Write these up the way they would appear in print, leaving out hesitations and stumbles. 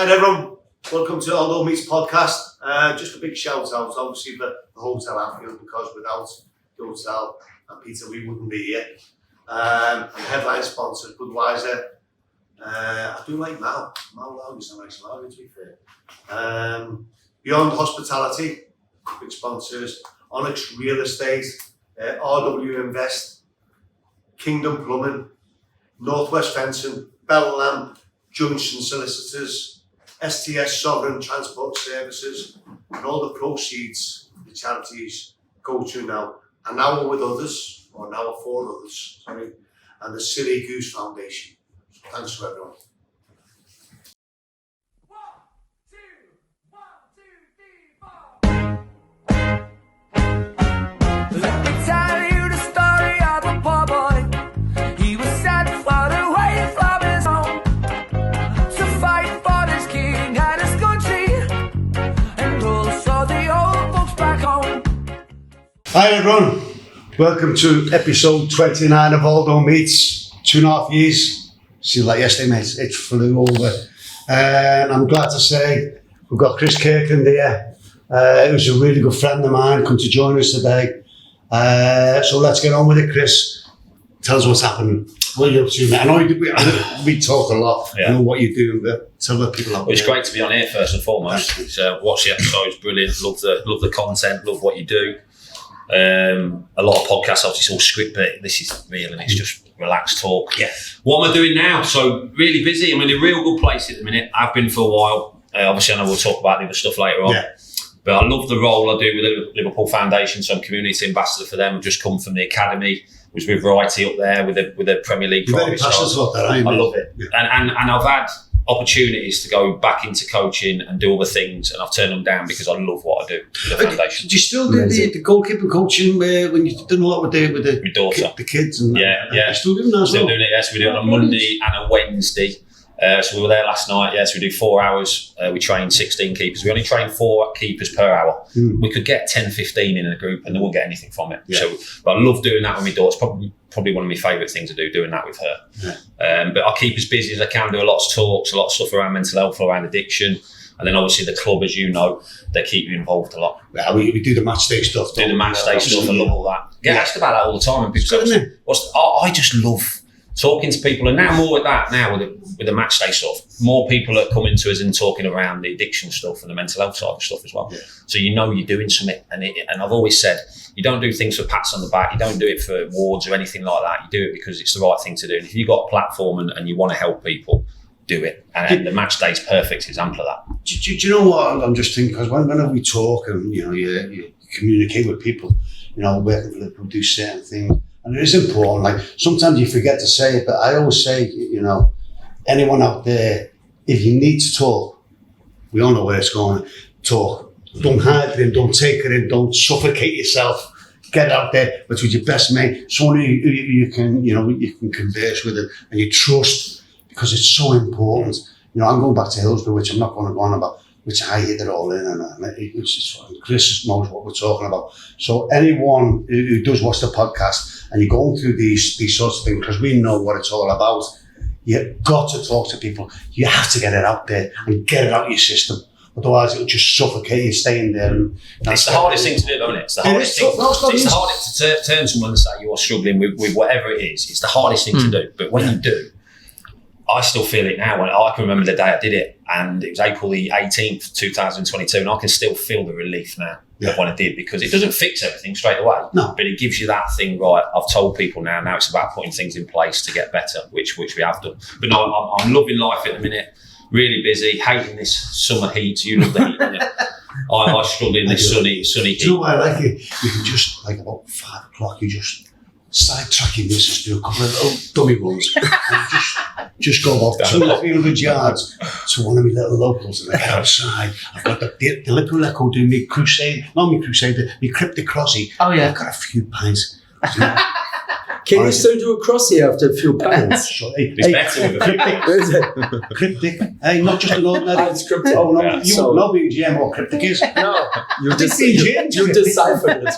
Hi everyone, welcome to Aldo Meets podcast. Just a big shout out, obviously, for the Hotel Anfield, because without the hotel and Peter, we wouldn't be here. And headline sponsor, Budweiser. I do like Mal. Mal Loud is a nice lager, to be fair. Beyond Hospitality, big sponsors. Onyx Real Estate, RW Invest, Kingdom Plumbing, Northwest Fencing, Bell Lamp, Junction Solicitors, STS Sovereign Transport Services, and all the proceeds the charities go to now. And now with others, or now for others, sorry, and the Silly Goose Foundation. So thanks to everyone. 1, 2, 1, 2, 3, 4. Let me tell you the story of a poor boy. He was sent far away from his home to fight for his king and his country, and also the old folks back home. Hi everyone, welcome to episode 29 of Aldo Meets. 2.5 years, seems like yesterday, mate. It flew over. And I'm glad to say we've got Chris Kirkland here. Who's a really good friend of mine, come to join us today. So let's get on with it, Chris. Tell us what's happening. What are you up to, mate? I know we talk a lot. Yeah. I know what you're doing, but tell the people out there. It's great to be on here first and foremost. Watch the episodes, brilliant. Love the content, love what you do. A lot of podcasts, obviously, it's all script, but this is real and it's just relaxed talk. Yeah. What am I doing now? So really busy. I'm in a real good place at the minute. I've been for a while. Obviously, I know we'll talk about the other stuff later on. Yeah. But I love the role I do with the Liverpool Foundation. So I'm community ambassador for them. I've just come from the academy. Was with Variety up there with the Premier League. You're very passionate about that, aren't you? I love it. Yeah. And I've had opportunities to go back into coaching and do other things, and I've turned them down because I love what I do with the foundation. Do you still do the goalkeeping coaching when you've done a lot with the daughter, the kids? And yeah. You're still doing that as well? Still doing it, yes. We do it on a Monday and a Wednesday. So we were there last night, yes. We do 4 hours. We train 16 keepers. We only train 4 keepers per hour. We could get 10, 15 in a group and they won't get anything from it. Yeah. So, but I love doing that with my daughter. It's probably one of my favourite things to do, doing that with her. Yeah. But I keep as busy as I can, do a lot of talks, a lot of stuff around mental health, around addiction. And then obviously the club, as you know, they keep you involved a lot. Yeah, we do the match day stuff. Do the match day stuff. I love all that. Get asked about that all the time. And people say, I just love talking to people, and now more with that now with the match day stuff, more people are coming to us and talking around the addiction stuff and the mental health side of stuff as well. Yeah. So you know you're doing something, and I've always said you don't do things for pats on the back, you don't do it for awards or anything like that. You do it because it's the right thing to do. And if you've got a platform and you want to help people, do it. And the match day is perfect example of that. Do you know what I'm just thinking? Because whenever we talk and you communicate with people, working for Liverpool, do certain things. And it is important, like sometimes you forget to say it, but I always say, anyone out there, if you need to talk, we all know where it's going, talk. Don't hide it in, don't take it in, don't suffocate yourself. Get out there, but with your best mate, someone who you can converse with it and you trust, because it's so important. I'm going back to Hillsborough, which I'm not going to go on about, which I hit it all in, and it's just, Chris knows what we're talking about. So anyone who does watch the podcast and you're going through these sorts of things, because we know what it's all about, you've got to talk to people. You have to get it out there and get it out of your system. Otherwise, it'll just suffocate you staying there. It's the hardest thing to do, isn't it? It's the hardest thing. It's the hardest to turn someone and say you're struggling with whatever it is. It's the hardest thing to do. But when you do, I still feel it now. I can remember the day I did it, and it was April the 18th, 2022, and I can still feel the relief now of what I did, because it doesn't fix everything straight away, but it gives you that thing, right, I've told people now it's about putting things in place to get better, which we have done. But no, I'm loving life at the minute, really busy, hating this summer heat. You love the heat, don't you? I struggle in this sunny heat. Do you know what I like? You can just, like about 5 o'clock, you just sidetracking this, do a couple of little dummy runs, and just go about 200-300 yards to one of my little locals, and I get outside. I've got the Liverpool Echo doing me cryptic crossy. Oh yeah, I've got a few pints. Can you still do a crossy after a few pints? It's better with a cryptic. Hey, not just an ordinary. It's cryptic. Oh no, you won't know being GM what cryptic is. No, you deciphered it.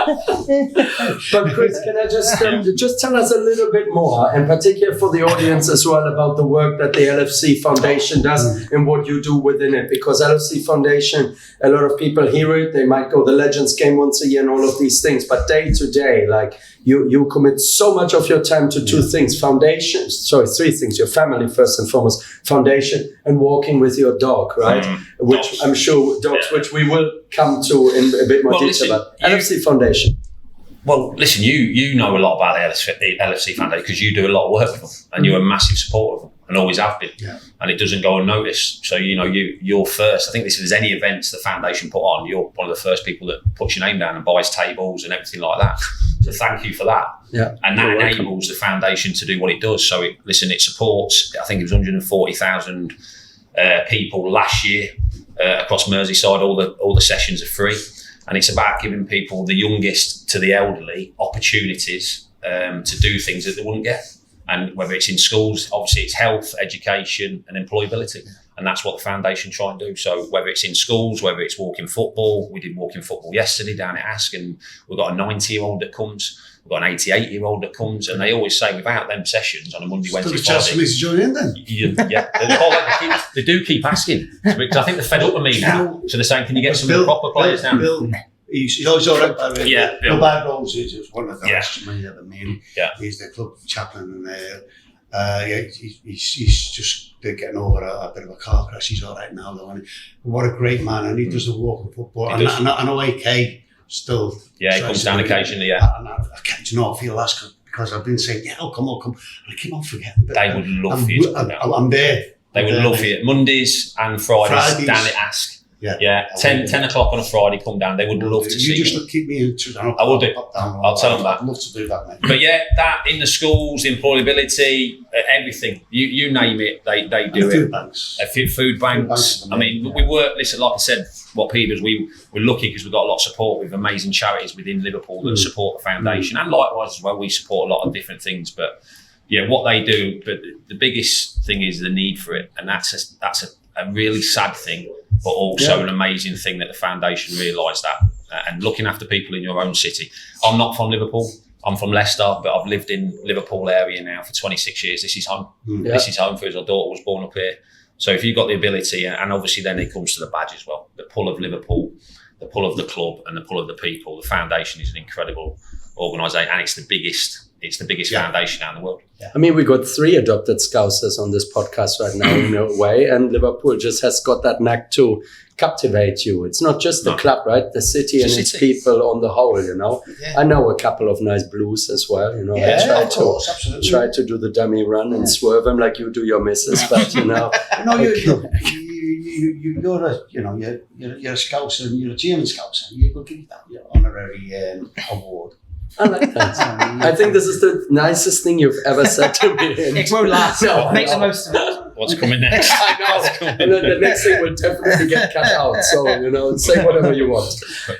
But Chris, can I just tell us a little bit more, and particularly for the audience as well, about the work that the LFC Foundation does and what you do within it? Because LFC Foundation, a lot of people hear it, they might go the Legends game once a year and all of these things, but day to day, like you commit so much of your time to two things: three things: your family first and foremost, foundation, and walking with your dog, right? Which Dogs. I'm sure which we will come to in a bit more detail. Listen, But LFC Foundation. Well, listen, you know a lot about the LFC Foundation because you do a lot of work with them and you're a massive supporter of them and always have been. Yeah. And it doesn't go unnoticed. So, you're first. I think if there's any events the foundation put on, you're one of the first people that puts your name down and buys tables and everything like that. So thank you for that. Yeah. And that enables the foundation to do what it does. So, it supports, I think it was 140,000 people last year across Merseyside. All the sessions are free. And it's about giving people, the youngest to the elderly, opportunities to do things that they wouldn't get. And whether it's in schools, obviously it's health, education and employability. And that's what the foundation try and do. So whether it's in schools, whether it's walking football, we did walking football yesterday down at Ask, and we've got a 90-year-old that comes, we've got an 88-year-old that comes, and they always say without them sessions on a Monday, Wednesday, Friday. To join in then. They do keep asking. Because I think they're fed up with me now. So they're saying, can you get some of the proper players now? Bill, he's always all right by the way. Yeah, Bill Bad Rose is one of the best men at the main. Yeah. He's the club chaplain, and he's just getting over a bit of a car crash. He's all right now though. And what a great man, and he does the walk of football. And I know AK still. Yeah, he comes down occasionally. Yeah, and I feel that's because I've been saying, I'll come, and I keep on forgetting. But they would love for you to come down. I'm there. They would love for you. Mondays and Fridays down at Ask. Yeah. 10 o'clock on a Friday, come down. They would love to see you. You just keep me in. I will do. I'll tell them that. I'd love to do that, mate. But yeah, that in the schools, employability, everything. You name it, they do it. Food banks. Food banks. I mean, we work, listen, like I said, what Peter does, we're lucky because we've got a lot of support with amazing charities within Liverpool that support the foundation. And likewise as well, we support a lot of different things. But yeah, what they do, but the biggest thing is the need for it. And that's a really sad thing, but also an amazing thing that the foundation realised that. And looking after people in your own city. I'm not from Liverpool. I'm from Leicester, but I've lived in Liverpool area now for 26 years. This is home. This is home for us. Our daughter was born up here. So if you've got the ability, and obviously then it comes to the badge as well, the pull of Liverpool, the pull of the club and the pull of the people. The foundation is an incredible organisation, and it's the biggest foundation out in the world. Yeah. I mean, we got 3 adopted Scousers on this podcast right now in a way, and Liverpool just has got that knack to captivate you. It's not just the club, right? The city and its people on the whole, I know a couple of nice Blues as well, I try to do the dummy run and swerve them like you do your missus, but you're a Scouser, and you're a German Scouser, you could give that your honorary award. I like that. I think this is the nicest thing you've ever said to me. It won't last. Make the most of it. What's coming next? I know. And then the next thing will definitely get cut out. So, say whatever you want.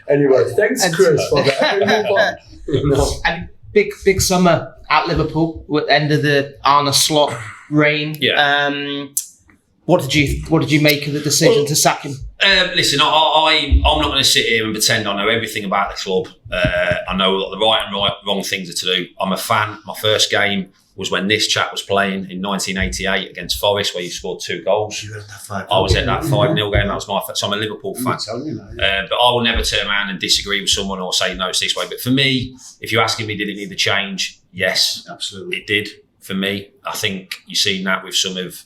Anyway, thanks, Chris, for that. We'll move on. And big summer at Liverpool at the end of the Arne Slot reign. Yeah. What did you make of the decision to sack him? Listen, I'm not going to sit here and pretend I know everything about the club. I know what the right and wrong things are to do. I'm a fan. My first game was when this chap was playing in 1988 against Forest, where you scored 2 goals. I was at that 5-0 game. That was my first. So I'm a Liverpool fan. But I will never turn around and disagree with someone or say no, it's this way. But for me, if you're asking me, did it need to change? Yes, absolutely, it did. For me, I think you've seen that with some of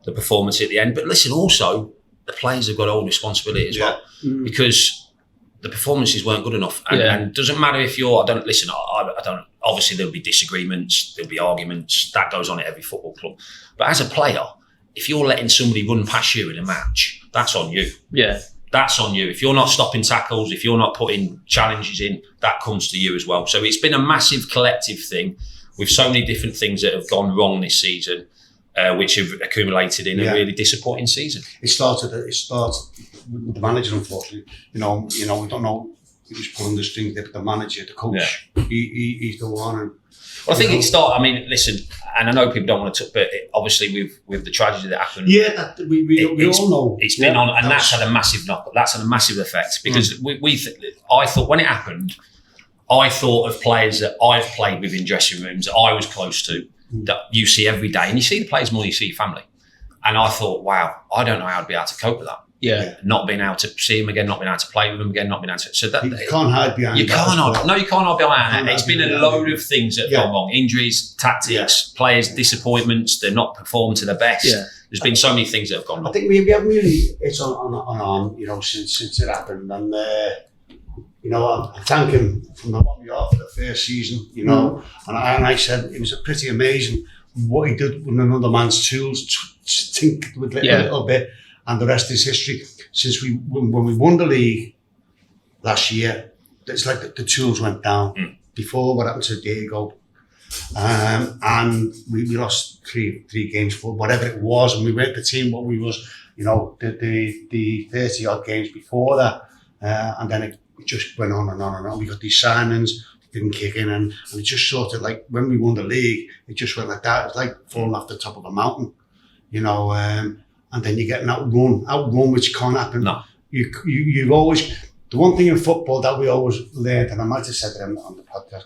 the performance at the end. But listen, also the players have got all responsibility as well, because the performances weren't good enough. And it doesn't matter if you're, I don't, obviously there'll be disagreements, there'll be arguments, that goes on at every football club. But as a player, if you're letting somebody run past you in a match, that's on you. Yeah. That's on you. If you're not stopping tackles, if you're not putting challenges in, that comes to you as well. So it's been a massive collective thing with so many different things that have gone wrong this season, which have accumulated in a really disappointing season. It started with the manager, unfortunately. We don't know who's pulling the string, the manager, the coach. Yeah. He's the one. Well, I think it started. I mean, listen, and I know people don't want to, but obviously with the tragedy that happened, we all know it's been on, and that's had a massive knock. That's had a massive effect because I thought when it happened, I thought of players that I've played with in dressing rooms that I was close to, that you see every day, and you see the players more than you see your family. And I thought, wow, I don't know how I'd be able to cope with that. Yeah. Not being able to see him again, not being able to play with him again, not being able to. So that You can't hide behind you can't hide. No, you can't hide behind it. It's been a load of things that have gone wrong: injuries, tactics, players' disappointments. They're not performed to their best. Yeah. There's been so many things that have gone wrong. I think we haven't really it's on you know, since it happened, and you know, I thank him from the bottom of my heart for the first season, you know, and I said it was pretty amazing what he did with another man's tools, to think with a little bit, and the rest is history. Since when we won the league last year, it's like the tools went down. Before, what happened to Diego, and we lost three games for whatever it was, and we weren't the team what we was, you know, the 30 odd games before that, and then it just went on and on and on. We got these signings, didn't kick in, and it just sort of like when we won the league, it just went like that. It was like falling off the top of a mountain, you know. And then you get an outrun, which can't happen. No. You've always, the one thing in football that we always learned, and I might have said it on the podcast,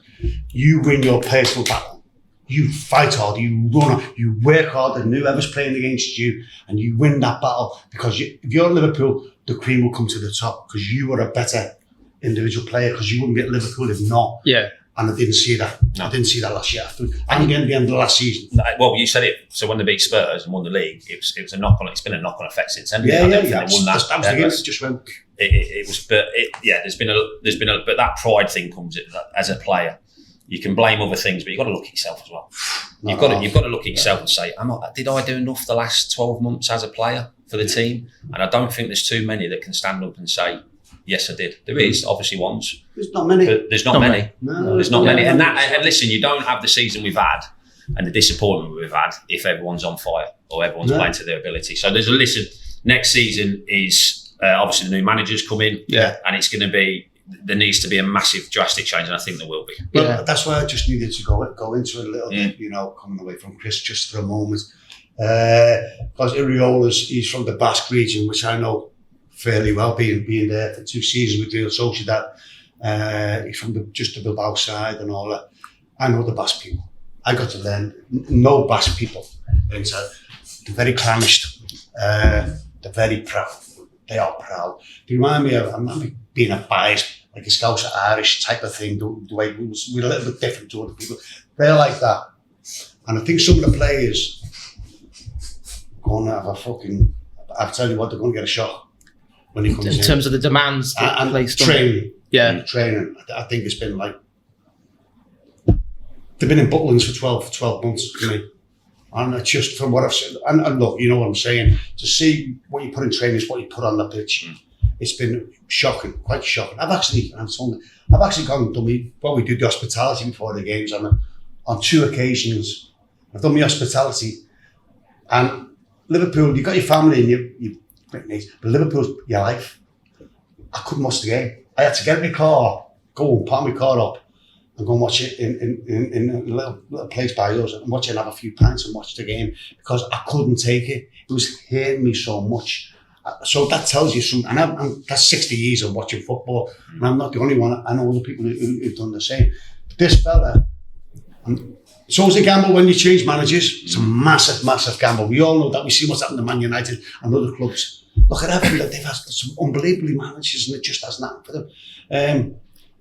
you win your personal battle. You fight hard, you run, you work hard, and whoever's playing against you, and you win that battle. Because if you're at Liverpool, the cream will come to the top, because you are a better individual player, because you wouldn't be at Liverpool if not. Yeah. And I didn't see that. No. I didn't see that last year. And again, at the end of the last season. Well, you said it. So when they beat Spurs and won the league, it was a knock on. It's been a knock on effect since then. Yeah. They won that. It just went. It was, but there's been a, but that pride thing comes as a player. You can blame other things, but you've got to look at yourself as well. You've got to look at yourself and say, did I do enough the last 12 months as a player for the team? And I don't think there's too many that can stand up and say, yes, I did. There is obviously ones. There's not many. But there's not many. No, there's not many. And listen, you don't have the season we've had and the disappointment we've had if everyone's on fire or everyone's playing to their ability. So next season is obviously the new managers come in. Yeah. And it's going to be, there needs to be a massive drastic change, and I think there will be. Well, that's why I just needed to go into it a little bit, you know, coming away from Chris just for a moment. Because he's from the Basque region, which I know fairly well, being there for 2 seasons with Real Sociedad. He's from just the Bilbao side and all that. I know the Basque people. I got to learn, know Basque people. They're very clannished. They're very proud. They are proud. They remind me of, I'm not being a bias, like a Scouse Irish type of thing, the way we're a little bit different to other people. They're like that. And I think some of the players going to have a fucking, I'll tell you what, they're going to get a shock. When he comes in terms of the demands and placed training, on training. I think it's been like they've been in Butlins for 12 months for me, and it's just from what I've seen. And look, you know what I'm saying. To see what you put in training is what you put on the pitch. It's been shocking, quite shocking. I've actually gone and done we do the hospitality before the games, and on 2 occasions I've done my hospitality. And Liverpool, you've got your family and you. But Liverpool's your life. I couldn't watch the game. I had to get in my car, go and park my car up, and go and watch it in a little place by us, and watch it and have a few pints and watch the game, because I couldn't take it. It was hurting me so much. So that tells you something. And that's 60 years of watching football, and I'm not the only one. I know other people who've done the same. But this fella, it's always a gamble when you change managers. It's a massive, massive gamble. We all know that. We see what's happened to Man United and other clubs. Look at everything. They've had some unbelievably managers, and it just hasn't happened for them.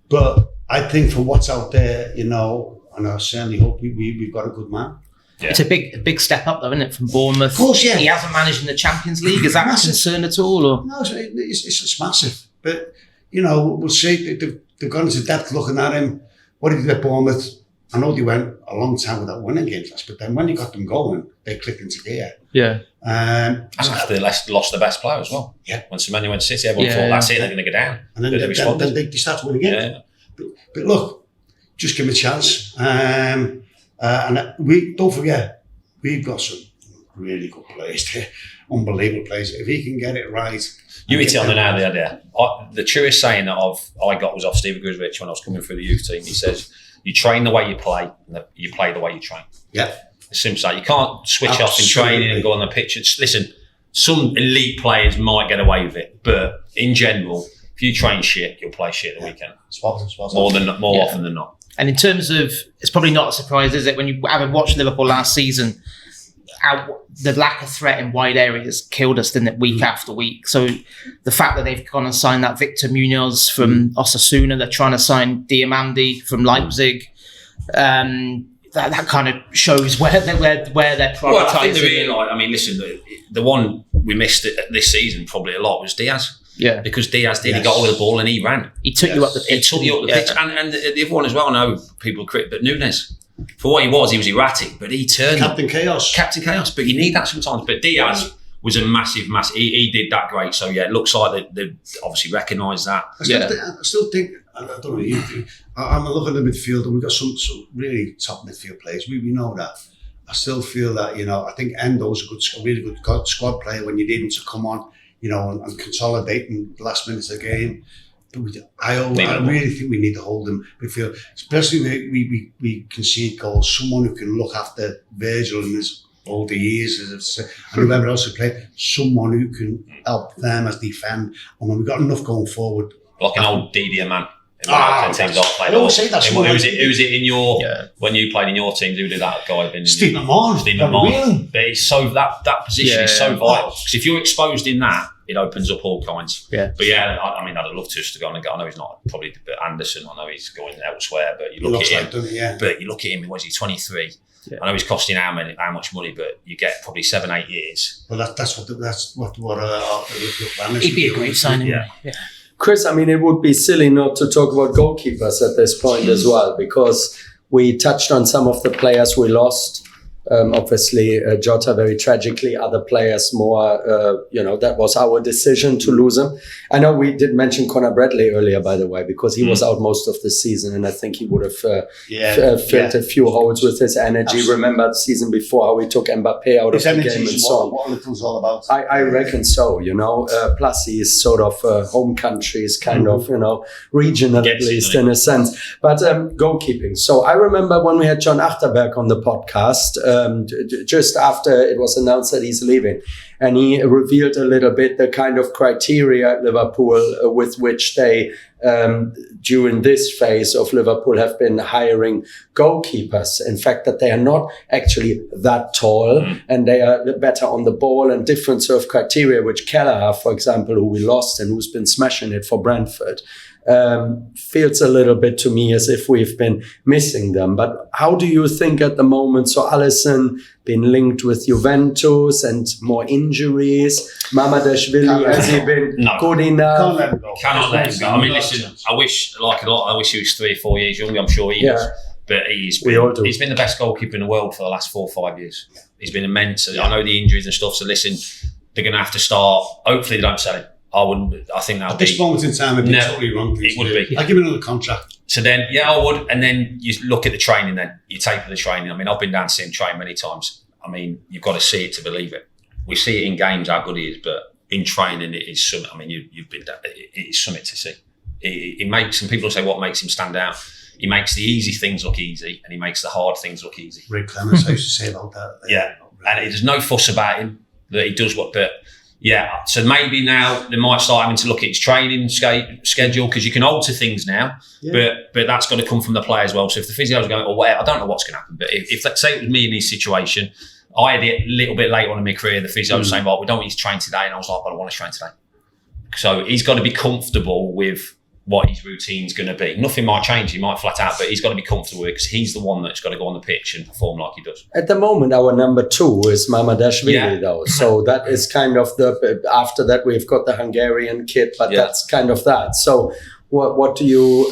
But I think for what's out there, you know, and I certainly hope we've got a good man. Yeah. It's a big step up, though, isn't it, from Bournemouth? Of course, yeah. He hasn't managed in the Champions League. Is that a concern at all? Or? No, it's massive. But, you know, we'll see. They've gone into depth looking at him. What he did at Bournemouth, I know they went a long time without winning games, but then when he got them going, they clicked into gear. Yeah. And after they lost the best player as well. Yeah. When Semenyo went to City, everyone thought that's it, they're going to go down. And then they start to win again. Yeah. But look, just give him a chance. And we don't forget, we've got some really good players there, unbelievable players. If he can get it right. You hit it on the nail the idea. The truest saying that I got was off Steve Griswich when I was coming through the youth team. He says, you train the way you play, and you play the way you train. Yeah. It's simple as that. You can't switch off in training and go on the pitch. Listen, some elite players might get away with it, but in general, if you train shit, you'll play shit at the weekend. Spot More often than not. And in terms of, it's probably not a surprise, is it, when you having watched Liverpool last season, the lack of threat in wide areas killed us, didn't it, week after week. So the fact that they've gone and signed that Victor Munoz from Osasuna, they're trying to sign Diamandi from Leipzig, that kind of shows where they're prioritising. Well, I think listen, the one we missed this season probably a lot was Diaz. Yeah. Because Diaz did, he got hold of the ball and he ran. He took you up the pitch. He took you up the pitch. And the other one as well, I know people crit, but Núñez, for what he was erratic, but he turned Captain Chaos. But you need that sometimes. But Diaz was a massive. He did that great. So yeah, it looks like they obviously recognise that. I still think, I don't know what you think, I'm loving the midfield, and we've got some really top midfield players. We know that. I still feel that, I think Endo's a really good squad player when you need him to come on, and consolidate in the last minutes of the game. But I really think we need to hold him midfield, especially we concede goals. Someone who can look after Virgil in his older years, and whoever else who played, someone who can help them as defend. And when we've got enough going forward, like an old Didier man. I always say that. Who's it in your when you played in your teams? Who did that guy? Steve McMahon. But it's so that position is so vital, because if you're exposed in that, it opens up all kinds. Yeah. But yeah, I'd love to go on and go. I know he's not probably, but Anderson, I know he's going elsewhere. But you look at him. But you look at him. Was he 23? Yeah. I know he's costing how much money, but you get probably 7-8 years. Well, that's what he'd be a great signing. Yeah. Chris, it would be silly not to talk about goalkeepers at this point as well, because we touched on some of the players we lost. Obviously, Jota very tragically, other players more, that was our decision to lose him. I know we did mention Conor Bradley earlier, by the way, because he was out most of the season, and I think he would have filled a few holes with his energy. Absolutely. Remember the season before how we took Mbappe out of the game and so on. What Liverpool's all about. I reckon so, plus he is sort of home country, is kind of, regional at least in a sense. But goalkeeping. So I remember when we had John Achterberg on the podcast, just after it was announced that he's leaving, and he revealed a little bit the kind of criteria at Liverpool with which they, during this phase of Liverpool, have been hiring goalkeepers. In fact, that they are not actually that tall and they are better on the ball, and different sort of criteria, which Kelleher, for example, who we lost and who's been smashing it for Brentford, feels a little bit to me as if we've been missing them. But how do you think at the moment? So Alisson been linked with Juventus and more injuries. Mamardashvili, has he been good enough? Cannot let him go. Listen, I wish he was 3 or 4 years younger. I'm sure he is. But he's been the best goalkeeper in the world for the last 4 or 5 years. He's been immense. I know the injuries and stuff. So listen, they're going to have to start. Hopefully they don't sell him. I think that would be... At this moment in time, it'd be totally wrong. It would be. I'd give him another contract. So then, I would. And then you look at the training then. You taper the training. I've been down to see him train many times. You've got to see it to believe it. We see it in games how good he is, but in training it is something. You've been down, it is something to see. It makes, and people say what makes him stand out. He makes the easy things look easy, and he makes the hard things look easy. Rick Clements used to say about that. Yeah. And there's no fuss about him, that he does what, but yeah, so maybe now they might start having to look at his training schedule, because you can alter things now, but that's got to come from the player as well. So if the physio's going, I don't know what's going to happen, but if let's say it was me in this situation, I had it a little bit later on in my career, the physio was saying, we don't want you to train today, and I was like, I want to train today. So he's got to be comfortable with what his routine's going to be. Nothing might change, he might flat out, but he's got to be comfortable with it, because he's the one that's got to go on the pitch and perform like he does. At the moment, our number 2 is Mamardashvili, though. So that is kind of after that we've got the Hungarian kid, but that's kind of that. So what do you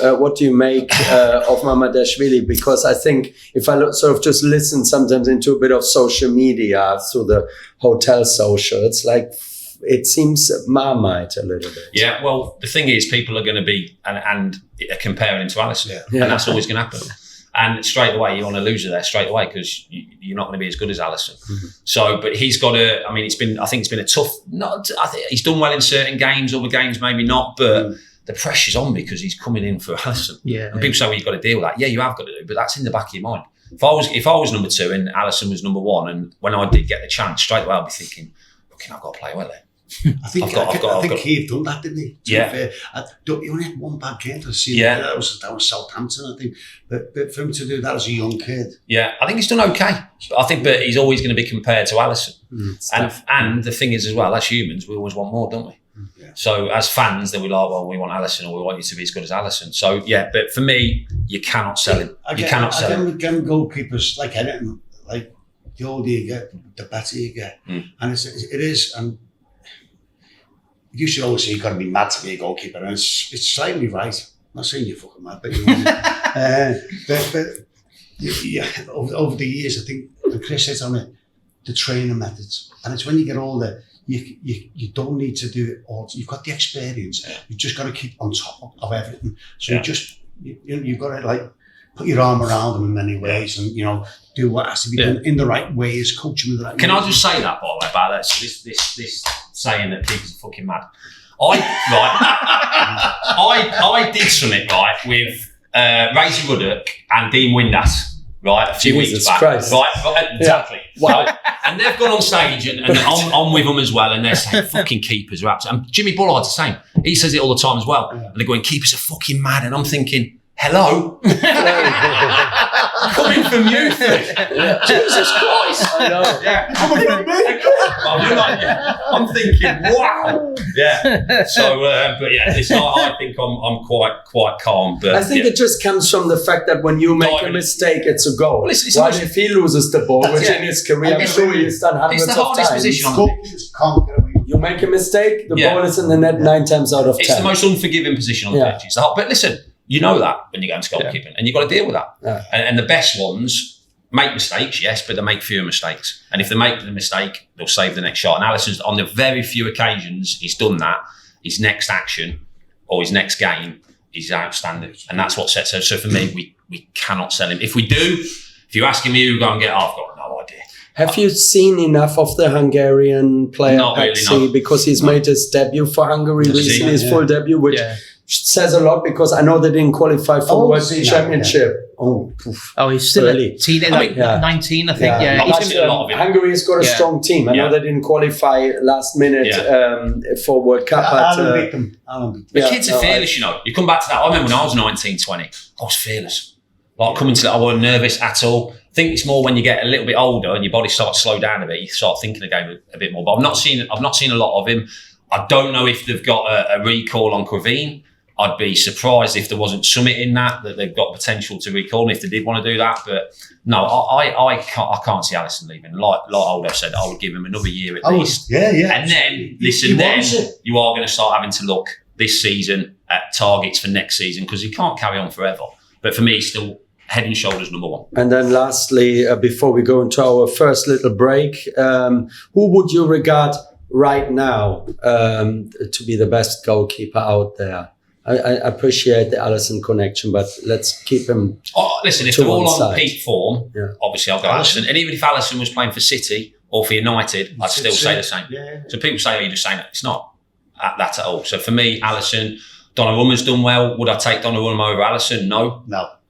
make of Mamardashvili? Because I think if I sort of just listen sometimes into a bit of social media through the hotel socials, like, it seems Marmite a little bit. Yeah, well, the thing is, people are going to be and comparing him to Alisson, and that's always going to happen. And straight away, you want to lose her there straight away, because you're not going to be as good as Alisson. Mm-hmm. So, but he's got to. I think it's been a tough. I think he's done well in certain games, other games maybe not, but the pressure's on because he's coming in for Alisson. Yeah, and people say, "Well, you've got to deal with that." Yeah, you have got to do, but that's in the back of your mind. If I was number 2 and Alisson was number 1, and when I did get the chance, straight away I'd be thinking, "Okay, I've got to play well there." I think Keith done that, didn't he? He only had one bad game to see. Yeah. That was Southampton, I think. But for him to do that as a young kid. Yeah, I think he's done okay. But he's always going to be compared to Alisson. And the thing is as well, as humans, we always want more, don't we? Yeah. So as fans, then we're like, well, we want Alisson, or we want you to be as good as Alisson. So yeah, but for me, you cannot sell him. You cannot sell him. Again, goalkeepers, like anything, like the older you get, the better you get. And it is, and you should always say you've got to be mad to be a goalkeeper, and it's slightly right. I'm not saying you're fucking mad, but you know, over the years, I think, and Chris hit on it, the training methods, and it's when you get older, you don't need to do it all. You've got the experience. You've just got to keep on top of everything. So you've got to like put your arm around them in many ways, and do what has to be done in the right ways, coach them in the right way. Can I just say that, by the way, about that? So this saying that keepers are fucking mad. I did something right with Razor Ruddock and Dean Windass. Right, a few weeks back. Christ. Right, exactly. Wow. And they've gone on stage, and I'm with them as well, and they're saying fucking keepers are absolute. And Jimmy Bullard's the same. He says it all the time as well. And they're going, keepers are fucking mad, and I'm thinking, hello. Coming from you, Jesus Christ. I know. Yeah. Coming from me. I'm thinking, wow. Yeah. So, but yeah, I think I'm quite calm. But I think it just comes from the fact that when you make a mistake, it's a goal. Well, it's While if he loses the ball, which in his career, I'm sure he's done hundreds it's the of hardest times. position on the pitch. You make a mistake, the ball is in the net 9 times out of 10. It's the most unforgiving position on the pitch. But listen, you know that when you go into goalkeeping, and you've got to deal with that. Yeah. And the best ones make mistakes, yes, but they make fewer mistakes. And if they make the mistake, they'll save the next shot. And Alisson's, on the very few occasions he's done that, his next action or his next game is outstanding. And that's what sets us. So for me, we cannot sell him. If we do, if you ask him who you go and get, I've got no idea. Have you seen enough of the Hungarian player, Patsy? Really, no. Because he's made his debut for Hungary recently, his full debut, which says a lot, because I know they didn't qualify for the World Championship. He's still early. 19, I think. Hungary has got a strong team. I know they didn't qualify last minute for World Cup. Alan beat them. The kids are fearless, You come back to that. I remember when I was 19, 20, I was fearless. Like coming to that, I wasn't nervous at all. I think it's more when you get a little bit older and your body starts to slow down a bit, you start thinking the game a bit more. But I've not seen a lot of him. I don't know if they've got a recall on Cravine. I'd be surprised if there wasn't something in that they've got potential to recall, and if they did want to do that. But no, I can't see Alisson leaving. Like Aldo said, I would give him another year at least. Yeah. And then, you are going to start having to look this season at targets for next season, because he can't carry on forever. But for me, still head and shoulders number one. And then lastly, before we go into our first little break, who would you regard right now to be the best goalkeeper out there? I appreciate the Alisson connection, but let's keep him. Listen, if they're all on peak form, obviously I'll go Alisson. And even if Alisson was playing for City or for United, I'd still say the same. Yeah. So people say, you're just saying that. It's not that at all. So for me, Alisson, Donnarumma's done well. Would I take Donnarumma over Alisson? No.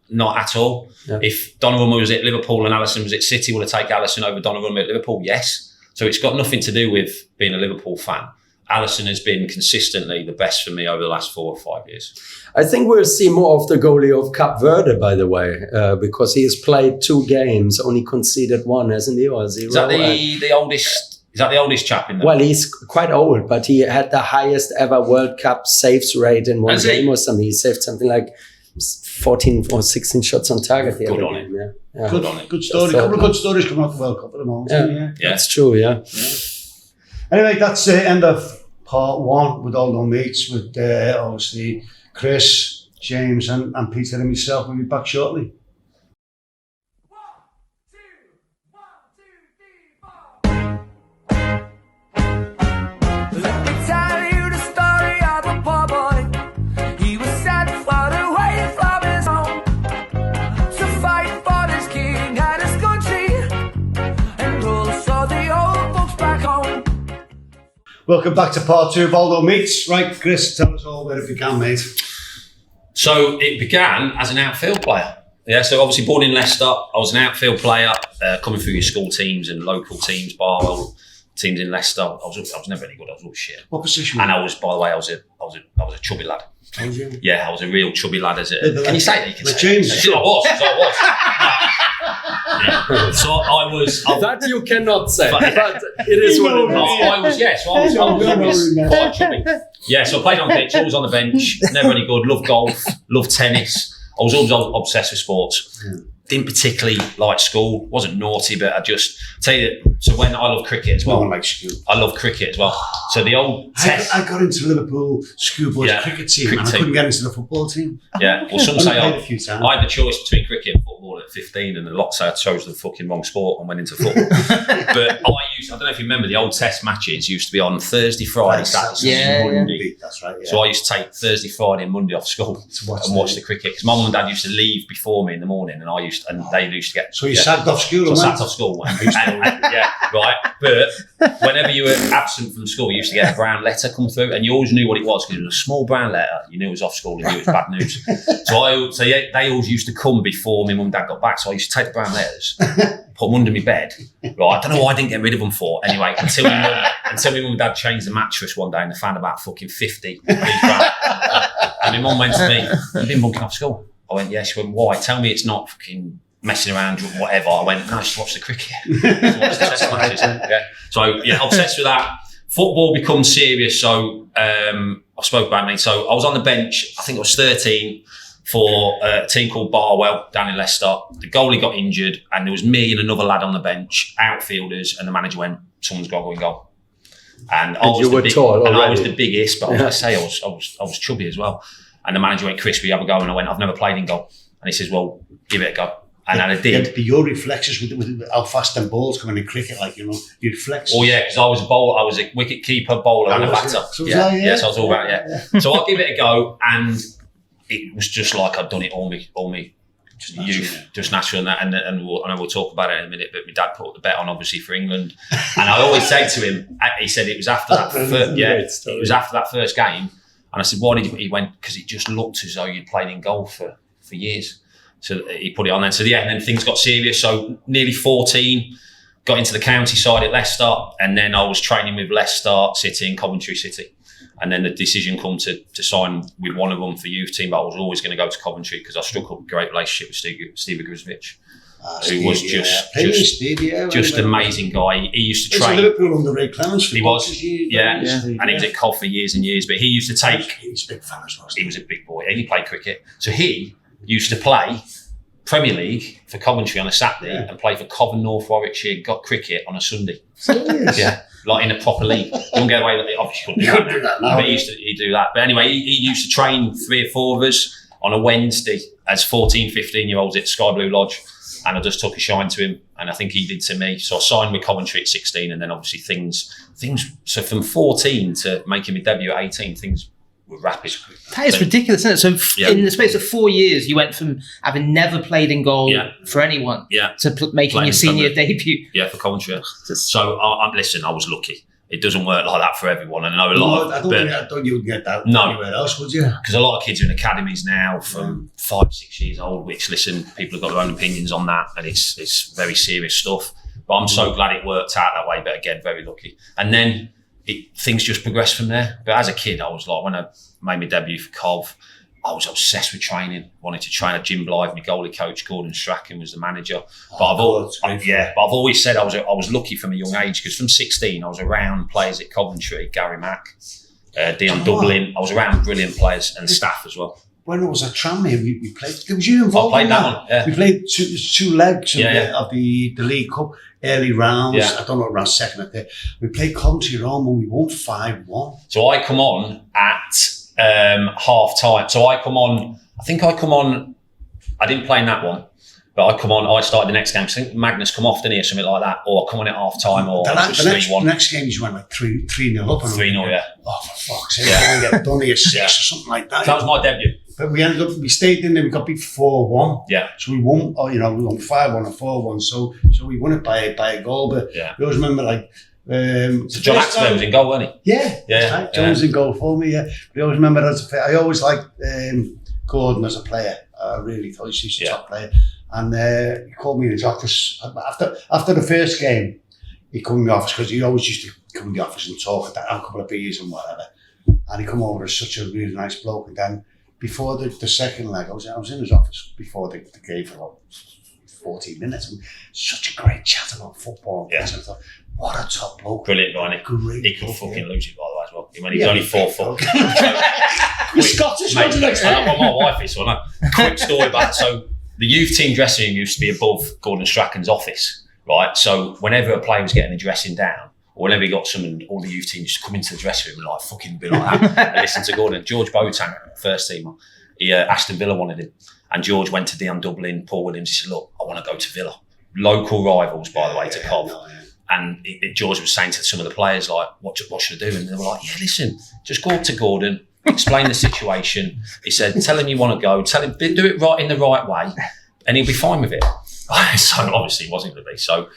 Not at all. Yeah. If Donnarumma was at Liverpool and Alisson was at City, would I take Alisson over Donnarumma at Liverpool? Yes. So it's got nothing to do with being a Liverpool fan. Alisson has been consistently the best for me over the last 4 or 5 years. I think we'll see more of the goalie of Cape Verde, by the way, because he has played 2 games, only conceded 1, hasn't he? Or 0? Is that the oldest? Is that the oldest chap in there? Well, he's quite old, but he had the highest ever World Cup saves rate in one game or something. He saved something like 14 or 16 shots on target. Good on him. Yeah. Good on him. Good story. A couple of good stories coming off the World Cup at the moment. Yeah. That's true. Yeah. Anyway, that's the end of part 1 with Aldo Meets, with obviously Chris, James and Peter and myself. We'll be back shortly. 1, 2, 1, 2, 3, 4. Let me tell you the story of a poor boy. He was set far away from his home to fight for his king and his country, and also the old folks back home. Welcome back to part 2 of Aldo Meets. Right, Chris, tell us all about it if you can, mate. So it began as an outfield player. Yeah, so obviously born in Leicester, I was an outfield player, coming through your school teams and local teams, Barwell, teams in Leicester. I was never any good. I was always shit. What position? And I was, by the way, I was a chubby lad. Yeah, I was a real chubby lad as a. Can you say that? You can say that. I was. Yeah. So I was. That you cannot say, but it is what it is. I was. Yeah, so I was quite chubby. Yeah, so I played on pitch, always on the bench, never any good. Loved golf, loved tennis. I was always obsessed with sports. Didn't particularly like school. Wasn't naughty, but I just tell you. So when I love cricket as well. No one likes school. I love cricket as well. So the old test. I got into Liverpool schoolboys cricket team, and I couldn't get into the football team. Yeah. Well, some say I a few times. had the choice between cricket and football at 15, and a lot say I chose the fucking wrong sport and went into football. But I don't know if you remember, the old test matches used to be on Thursday, Friday, Saturday, Monday. That's right. Yeah. So I used to take Thursday, Friday, and Monday off school and watch the cricket, because my mum and dad used to leave before me in the morning, and they used to get. So you sacked off school. So I sacked off school. Yeah, right. But whenever you were absent from school, you used to get a brown letter come through, and you always knew what it was because it was a small brown letter. You knew it was off school, and you knew it was bad news. So they always used to come before my mum and dad got back. So I used to take the brown letters, put them under my bed. Right, I don't know why I didn't get rid of them for. Anyway, until my mum and dad changed the mattress one day, and they found about fucking 50 of these brown. And my mum went to me, "You've been bunking off school." I went, "Yes." She went, "Why? Tell me it's not fucking messing around or whatever." I went, "No, just watch the cricket." Watch the test matches. Yeah. So yeah, obsessed with that. Football becomes serious. So I spoke about me. So I was on the bench. I think I was 13 for a team called Barwell down in Leicester. The goalie got injured, and there was me and another lad on the bench, outfielders, and the manager went, "Someone's got to go in goal." And I was the biggest, but I say I was chubby as well. And the manager went, "Chris, will you have a go?" And I went, "I've never played in goal." And he says, "Well, give it a go." And I did. But your reflexes with how fast them balls coming in cricket, your reflex. Oh yeah, because I was a bowler. I was a wicket keeper, bowler, and a batter. So yes, I was all about So I give it a go, and it was just like I'd done it all me just youth, just natural, and I know we'll talk about it in a minute. But my dad put the bet on, obviously, for England, and I always say to him, he said it was after that. It was after that first game, and I said, "Why did you?" He went, "Because it just looked as though you'd played in goal for years." So he put it on then. So yeah, and then things got serious. So nearly 14, got into the county side at Leicester, and then I was training with Leicester City and Coventry City. And then the decision come to sign with one of them for youth team, but I was always going to go to Coventry because I struck up a great relationship with Steve Grisvich, who was just amazing guy. He used to train. Liverpool under Ray Clemens. He was, and he was at Cov for years and years. But he used to take. He's a big fan as well. He was a big boy, and he played cricket. So he used to play Premier League for Coventry on a Saturday and play for Cov and North Warwickshire, got cricket on a Sunday. Serious? Yeah, like in a proper league. You wouldn't get away with it. Obviously, you couldn't do that now. But he'd do that. But anyway, he used to train 3 or 4 of us on a Wednesday as 14, 15-year-olds at Sky Blue Lodge. And I just took a shine to him, and I think he did to me. So I signed with Coventry at 16, and then obviously things. So from 14 to making my debut at 18, things were rapid. That is ridiculous, isn't it? So in the space of 4 years, you went from having never played in goal for anyone to making your senior debut. Yeah, for Coventry. So listen, I was lucky. It doesn't work like that for everyone. I know a lot. I don't think you would get that anywhere else, would you? Because a lot of kids are in academies now from 5, 6 years old, which, listen, people have got their own opinions on that, and it's very serious stuff. But I'm so glad it worked out that way. But again, very lucky. And then things just progressed from there. But as a kid, I was like, when I made my debut for Cov, I was obsessed with training. Wanted to train at Jim Blythe. My goalie coach, Gordon Strachan, was the manager. But I've always said I was lucky from a young age, because from 16 I was around players at Coventry, Gary Mack, Dion Dublin. I was around brilliant players and staff as well. When it was a Tranmere, we played. Was you involved? I played that one. Yeah. We played two legs of the League Cup, early rounds. Yeah. I don't know, around second or third. We played Coventry at home and we won 5-1. So I come on at half time. So I come on. I didn't play in that one, but I started the next game. So I think Magnus come off, didn't he, or something like that, or I come on at half time, or the next game you went like 3-0 up. 3-0, yeah. Oh, for fuck's sake! Yeah. Get done here 6 or something like that. That was my debut. But we stayed in there. We got beat 4-1. Yeah. So we won. We won 5-1 and 4-1. So we won it by a goal. But we always remember so John Aldridge was in goal, wasn't he? Yeah. Right. John was in goal for me. Yeah. But I always remember I always liked Gordon as a player. I really thought he was a top player. And he called me in his office after the first game. He'd come in the office, because he always used to come in the office and talk, have a couple of beers and whatever. And he'd come over as such a really nice bloke. And then before the second leg, I was in his office before the game for about 14 minutes. And such a great chat about football. Yeah. And I thought, what a top bloke. Brilliant, Ronnie. Great He could bloke, fucking yeah. lose it, by the way, as well. I mean, he's only 4 foot. He's Scottish, Mate, wasn't he? I know what my wife is, so I know. Quick story about it. So the youth team dressing room used to be above Gordon Strachan's office, right? So whenever a player was getting a dressing down, or whenever he got summoned, all the youth teams used to come into the dressing room and like fucking be like that and listen to Gordon. George Boateng, first teamer, Aston Villa wanted him. And George went to Dion Dublin, Paul Williams, he said, look, I want to go to Villa. Local rivals, by the way, to Cov. And George was saying to some of the players, like, what should I do? And they were like, yeah, listen, just go up to Gordon, explain the situation. He said, tell him you want to go, tell him, do it right in the right way, and he'll be fine with it. So obviously he wasn't going to be. So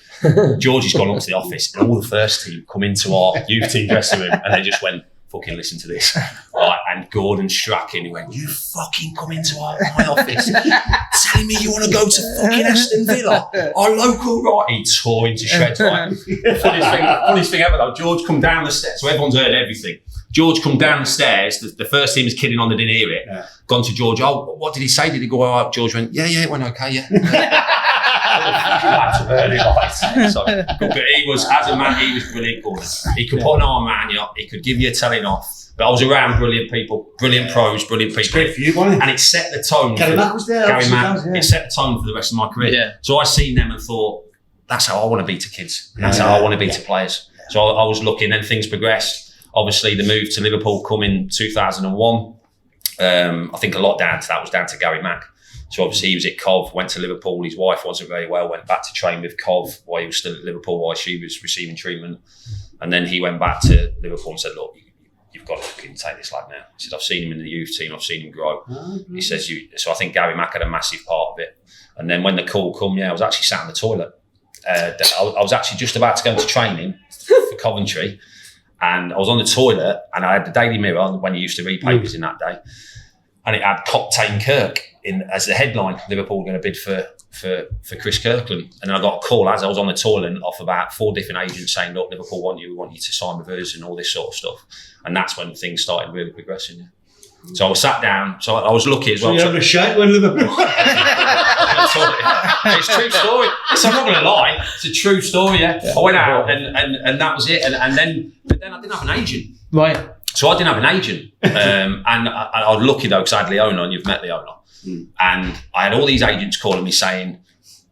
Georgie's gone up to the office, and all the first team come into our youth team dressing room, and they just went, fucking listen to this. Right, and Gordon Strachan, he went, you fucking come into my office telling me you want to go to fucking Aston Villa, our local, right? He tore into shreds, right? Funniest thing ever though, George come down the stairs, so everyone's heard everything. George come down the stairs, the first team is kidding on, they didn't hear it. Yeah. Gone to George, oh, what did he say? Did he go all right? George went, yeah, it went okay, yeah. So, but he was, as a man, he was brilliant, Gordon. He could put an arm around you, he could give you a telling off. But I was around brilliant people, brilliant pros, brilliant people. It's great for you, wasn't it? And it set the tone. Gary Mack was there. Gary Mack. It set the tone for the rest of my career. Yeah. So I seen them and thought, that's how I want to be to kids. That's how I want to be to players. So I was looking, then things progressed. Obviously, the move to Liverpool come in 2001. I think a lot down to that was down to Gary Mack. So obviously he was at Cov, went to Liverpool. His wife wasn't very well, went back to train with Cov while he was still at Liverpool, while she was receiving treatment. And then he went back to Liverpool and said, look, you've got to fucking take this lad now. He said, I've seen him in the youth team, I've seen him grow. He says, so I think Gary Mack had a massive part of it. And then when the call come, I was actually sat in the toilet. I was actually just about to go into training for Coventry. And I was on the toilet and I had the Daily Mirror when you used to read papers in that day. And it had Coptain Kirk in as the headline. Liverpool were going to bid for Chris Kirkland. And then I got a call as I was on the toilet off about 4 different agents saying, look, Liverpool want you, we want you to sign with us and all this sort of stuff. And that's when things started really progressing. Yeah. So I was sat down, so I was lucky as well. So you having a shite when Liverpool? It's a true story. I'm not going to lie. It's a true story, yeah. I went out and that was it. And then I didn't have an agent. Right. So I didn't have an agent. And I was lucky though, because I had Leona, and you've met Leona. And I had all these agents calling me saying,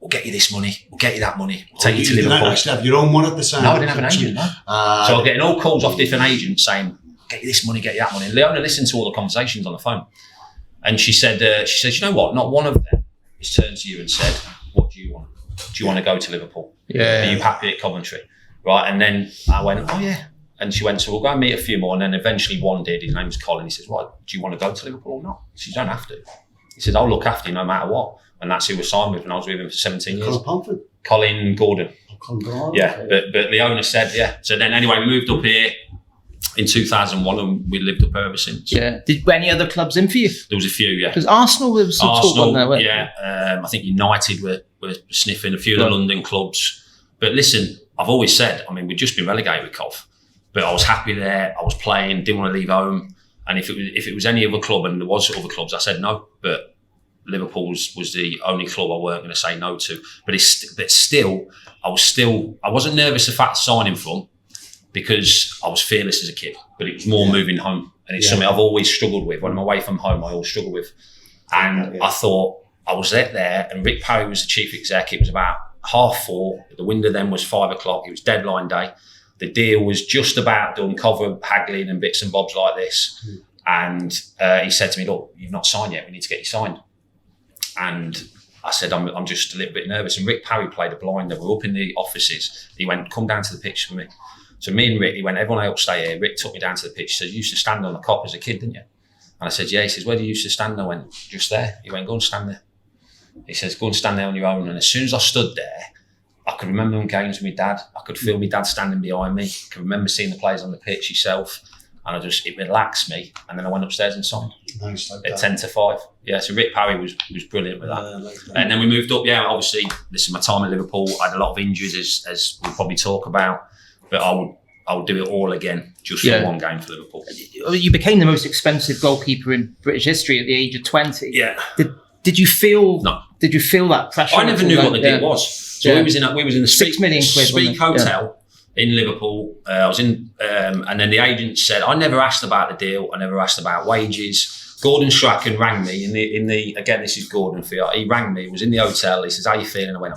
we'll get you this money, we'll get you that money, we'll take you to Liverpool. You didn't actually have your own one at the time? No, I didn't have an agent, no. So I was getting all calls off different agents saying, get you this money, get you that money. And Leona listened to all the conversations on the phone. And she said, you know what, not one of them has turned to you and said, what do you want? Do you want to go to Liverpool? Yeah. Are you happy at Coventry? Right, and then I went, oh yeah. And she went, so we'll go and meet a few more. And then eventually one did, his name's Colin. He says, right, do you want to go to Liverpool or not? She says, you don't have to. He says, I'll look after you no matter what. And that's who we signed with, and I was with him for 17 years. Colin Gordon. Yeah, but Leona said, yeah. So then anyway, we moved up here in 2001 and we lived up here ever since. Yeah. Did any other clubs in for you? There was a few, yeah. Because Arsenal was some talk on there, weren't yeah. I think United were sniffing a few of the London clubs. But listen, I've always said, I mean, we'd just been relegated with Cov. But I was happy there. I was playing, didn't want to leave home. And if it was any other club, and there was other clubs, I said no. But Liverpool was the only club I weren't going to say no to. But still, I wasn't nervous about signing from, because I was fearless as a kid. But it was more moving home, and it's something I've always struggled with. When I'm away from home, I always struggle with. And I thought I was there, and Rick Parry was the chief exec. It was about 4:30. The window then was 5 o'clock. It was deadline day. The deal was just about done, cover haggling and bits and bobs like this. And he said to me, look, you've not signed yet. We need to get you signed. And I said, I'm just a little bit nervous. And Rick Parry played a blinder. We're up in the offices. He went, come down to the pitch for me. So me and Rick, he went, everyone else stay here. Rick took me down to the pitch. He said, you used to stand on the cop as a kid, didn't you? And I said, yeah. He says, where do you used to stand? And I went, just there. He went, go and stand there. He says, go and stand there on your own. And as soon as I stood there, I could remember them games with my dad. I could feel my dad standing behind me. I could remember seeing the players on the pitch yourself. and it relaxed me, and then I went upstairs and signed Nice, like at that. 10-5. Yeah, so Rick Parry was brilliant with that. Like that. And then we moved up. Yeah, obviously, this is my time at Liverpool. I had a lot of injuries, as we'll probably talk about, but I would do it all again just for one game for Liverpool. You became the most expensive goalkeeper in British history at the age of 20. Yeah. Did you feel? No. Did you feel that pressure? I never knew what the deal was. So we was in the £6 million Speak Hotel in Liverpool. I was in, and then the agent said, I never asked about the deal. I never asked about wages. Gordon Strachan rang me in the again, this is Gordon for you. He rang me, he was in the hotel. He says, how you feeling? I went,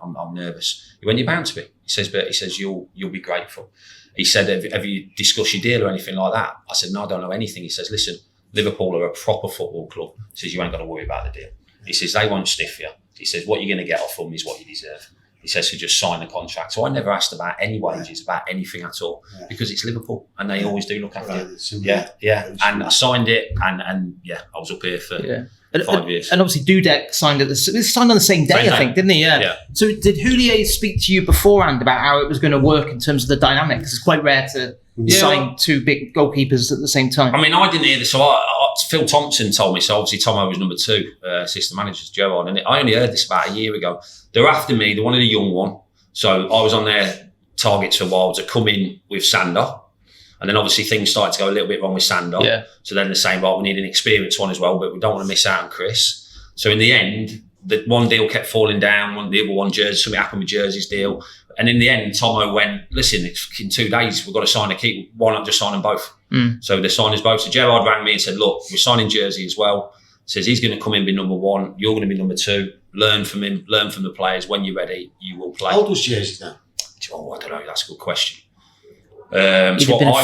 I'm nervous. He went, you're bound to be. He says, you'll be grateful. He said, have you discussed your deal or anything like that? I said, no, I don't know anything. He says, listen, Liverpool are a proper football club. He says, you ain't got to worry about the deal. He says, they won't stiff you. He says, what you're going to get off them is what you deserve. He says, so just sign the contract. So I never asked about any wages, about anything at all, because it's Liverpool and they always do look after you. Yeah. And I signed it and I was up here for 5 years. And obviously Dudek signed on the same day, I think, didn't he? Yeah. So did Houllier speak to you beforehand about how it was going to work in terms of the dynamics? It's quite rare to sign two big goalkeepers at the same time. I mean, I didn't hear this. So Phil Thompson told me, so obviously Tomo was number 2, assistant manager to Gérard, and I only heard this about a year ago. They're after me, they wanted a young one. So I was on their targets for a while to come in with Sander. And then obviously things started to go a little bit wrong with Sander. Yeah. So then they're saying, well, we need an experienced one as well, but we don't want to miss out on Chris. So in the end, the one deal kept falling down, the other one, Jersey, something happened with Jersey's deal. And in the end, Tomo went, listen, in 2 days, we've got to sign a keeper. Why not just sign them both? So they signed us both. So Gérard rang me and said, look, we're signing Jersey as well. Says he's going to come in and be number 1. You're going to be number 2. Learn from him. Learn from the players. When you're ready, you will play. How old was Jersey now? Oh, I don't know. That's a good question. So I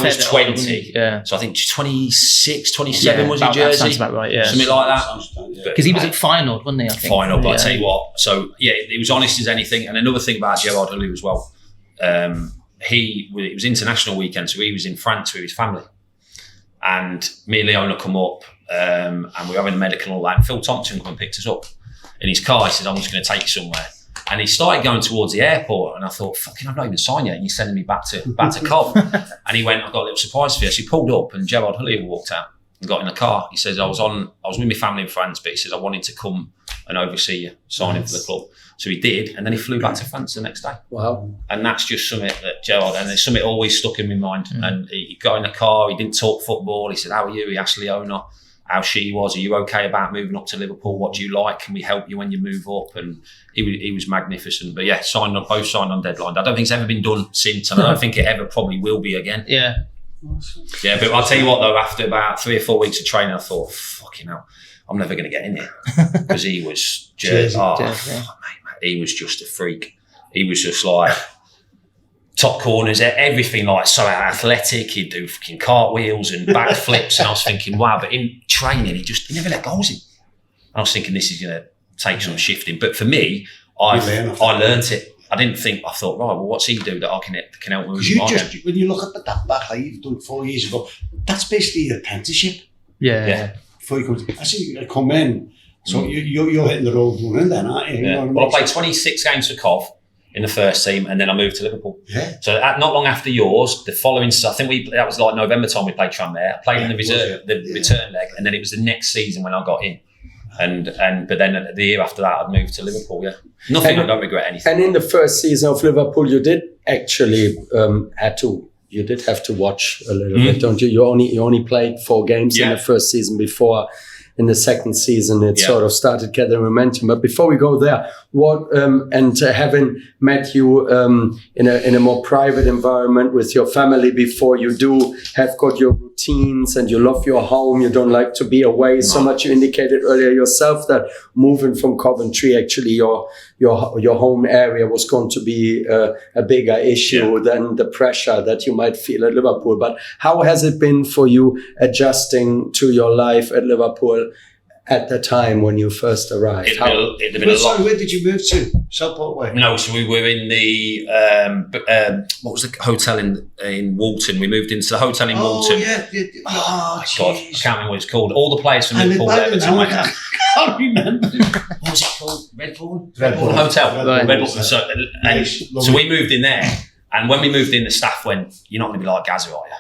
was 20. So I think 26, 27 was he Jersey? That sounds about right, something like that. Because he was at final, wasn't he? I think. Final, but I tell you what. So, he was honest as anything. And another thing about Gérard Houllier as well, it was international weekend, so he was in France with his family. And me and Leona come up, and we were having a medical and all that. And Phil Thompson come and picked us up in his car. He said, I'm just going to take you somewhere. And he started going towards the airport, and I thought, fucking, I've not even signed yet, and you're sending me back to Cobb. And he went, I've got a little surprise for you. So he pulled up, and Gérard Houllier walked out and got in the car. He says, I was with my family in France, but he says, I wanted to come and oversee you signing for the club. So he did, and then he flew back to France the next day. Wow. And that's just something that Gérard, and there's something always stuck in my mind. And he got in the car, he didn't talk football. He said, how are you? He asked Leona how she was. Are you okay about moving up to Liverpool? What do you like? Can we help you when you move up? And he was magnificent. But yeah, both signed on deadline. I don't think it's ever been done since, and I don't think it ever probably will be again. Yeah. Yeah, but I'll tell you what though, after about 3 or 4 weeks of training, I thought, fucking hell, I'm never going to get in here. Because he was just, mate, he was just a freak. He was just like top corners, everything like so athletic. He'd do fucking cartwheels and backflips, and I was thinking, wow. But in training, he never let goals in. I was thinking this is going to take some shifting. But for me, I learnt it. I thought, right, well, what's he do that I can help me with my game? When you look at that back, like you've done 4 years ago, that's basically your apprenticeship. Yeah. Before you come I see you come in, so you're hitting the road running then, aren't you? Yeah. Well, I played 26 games for Cov in the first team, and then I moved to Liverpool. Yeah. So not long after yours, the following, I think that was like November time we played Tranmere. I played in the reserve, return leg, and then it was the next season when I got in. But then the year after that, I'd moved to Liverpool. Yeah, I don't regret anything. And in the first season of Liverpool, you did actually have to watch a little bit, don't you? You only played 4 games in the first season before. In the second season, it sort of started gathering momentum. But before we go there, having met you in a more private environment with your family before, you have got your routines and you love your home. You don't like to be away so much. You indicated earlier yourself that moving from Coventry, actually your home area was going to be a bigger issue than the pressure that you might feel at Liverpool. But how has it been for you adjusting to your life at Liverpool at the time when you first arrived? Where did you move to? Southport Way? No, so we were in the what was the hotel in Walton? We moved into the hotel in Walton. Oh God, I can't remember what it's called. All the players from Liverpool, Everton, went out. I can't remember. What was it called? Redbourne Hotel. Redbourne. So we moved in there, and when we moved in, the staff went, "You're not going to be like Gazza, are you?"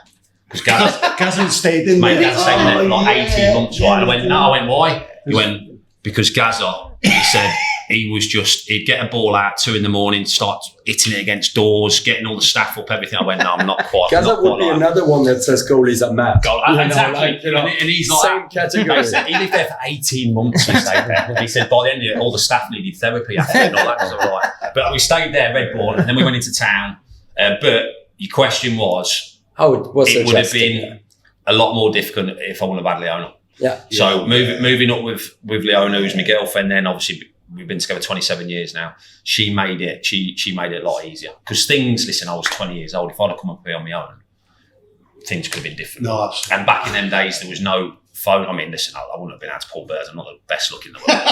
Because Gazza stayed in mate, there. Gazza stayed in there for like 18 months, right? And I went, yeah. no, I went, why? He went, because Gazza, he said, he'd get a ball out 2 a.m, start hitting it against doors, getting all the staff up, everything. I went, no, I'm not quite. Gaza would be another one that says goalies are mad. Exactly. And he's like, same category. He lived there for 18 months. He stayed there. He said by the end of it, all the staff needed therapy after and all that. So like, but we stayed there, Redbourne, and then we went into town. But your question was, how it was it would have been a lot more difficult if I wouldn't have had Leona. Yeah. So moving up with Leona, who's my girlfriend, then obviously we've been together 27 years now. She made it a lot easier. Because things, listen, I was 20 years old. If I'd have come up here on my own, things could have been different. No, absolutely. And back in them days, there was no phone. I mean, listen, I wouldn't have been out to Paul Bears. I'm not the best looking in the world.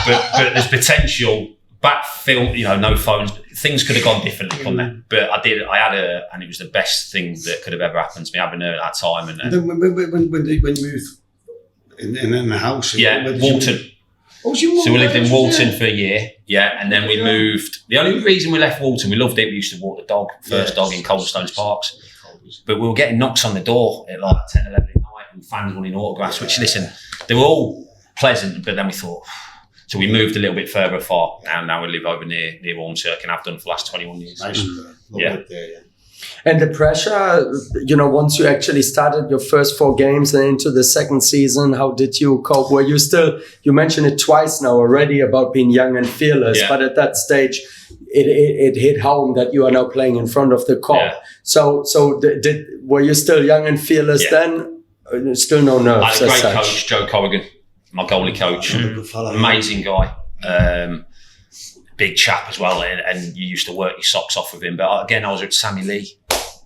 but there's potential. Back film, no phones. Things could have gone differently from there. But I had her, and it was the best thing that could have ever happened to me, having her at that time. And then when you moved in the house, Walton. So we lived in Walton for a year, and then we moved. The only reason we left Walton, we loved it. We used to walk the dog, first dog in Coldstones Parks. But we were getting knocks on the door at like 10, 11 at night, and fans wanting autographs, which, listen, they were all pleasant, but then we thought, so we moved a little bit further afar. Now we live over near Ormskirk, and I've done for the last 21 years. Nice. Yeah. And the pressure, once you actually started your first 4 games and into the second season, how did you cope? Were you still, you mentioned it twice now already about being young and fearless, but at that stage, it hit home that you are now playing in front of the Kop. Yeah. So were you still young and fearless then? Still no nerves? I had a great coach, Joe Corrigan, my goalie coach, amazing guy. Big chap as well, and you used to work your socks off with him. But again, I was with Sammy Lee,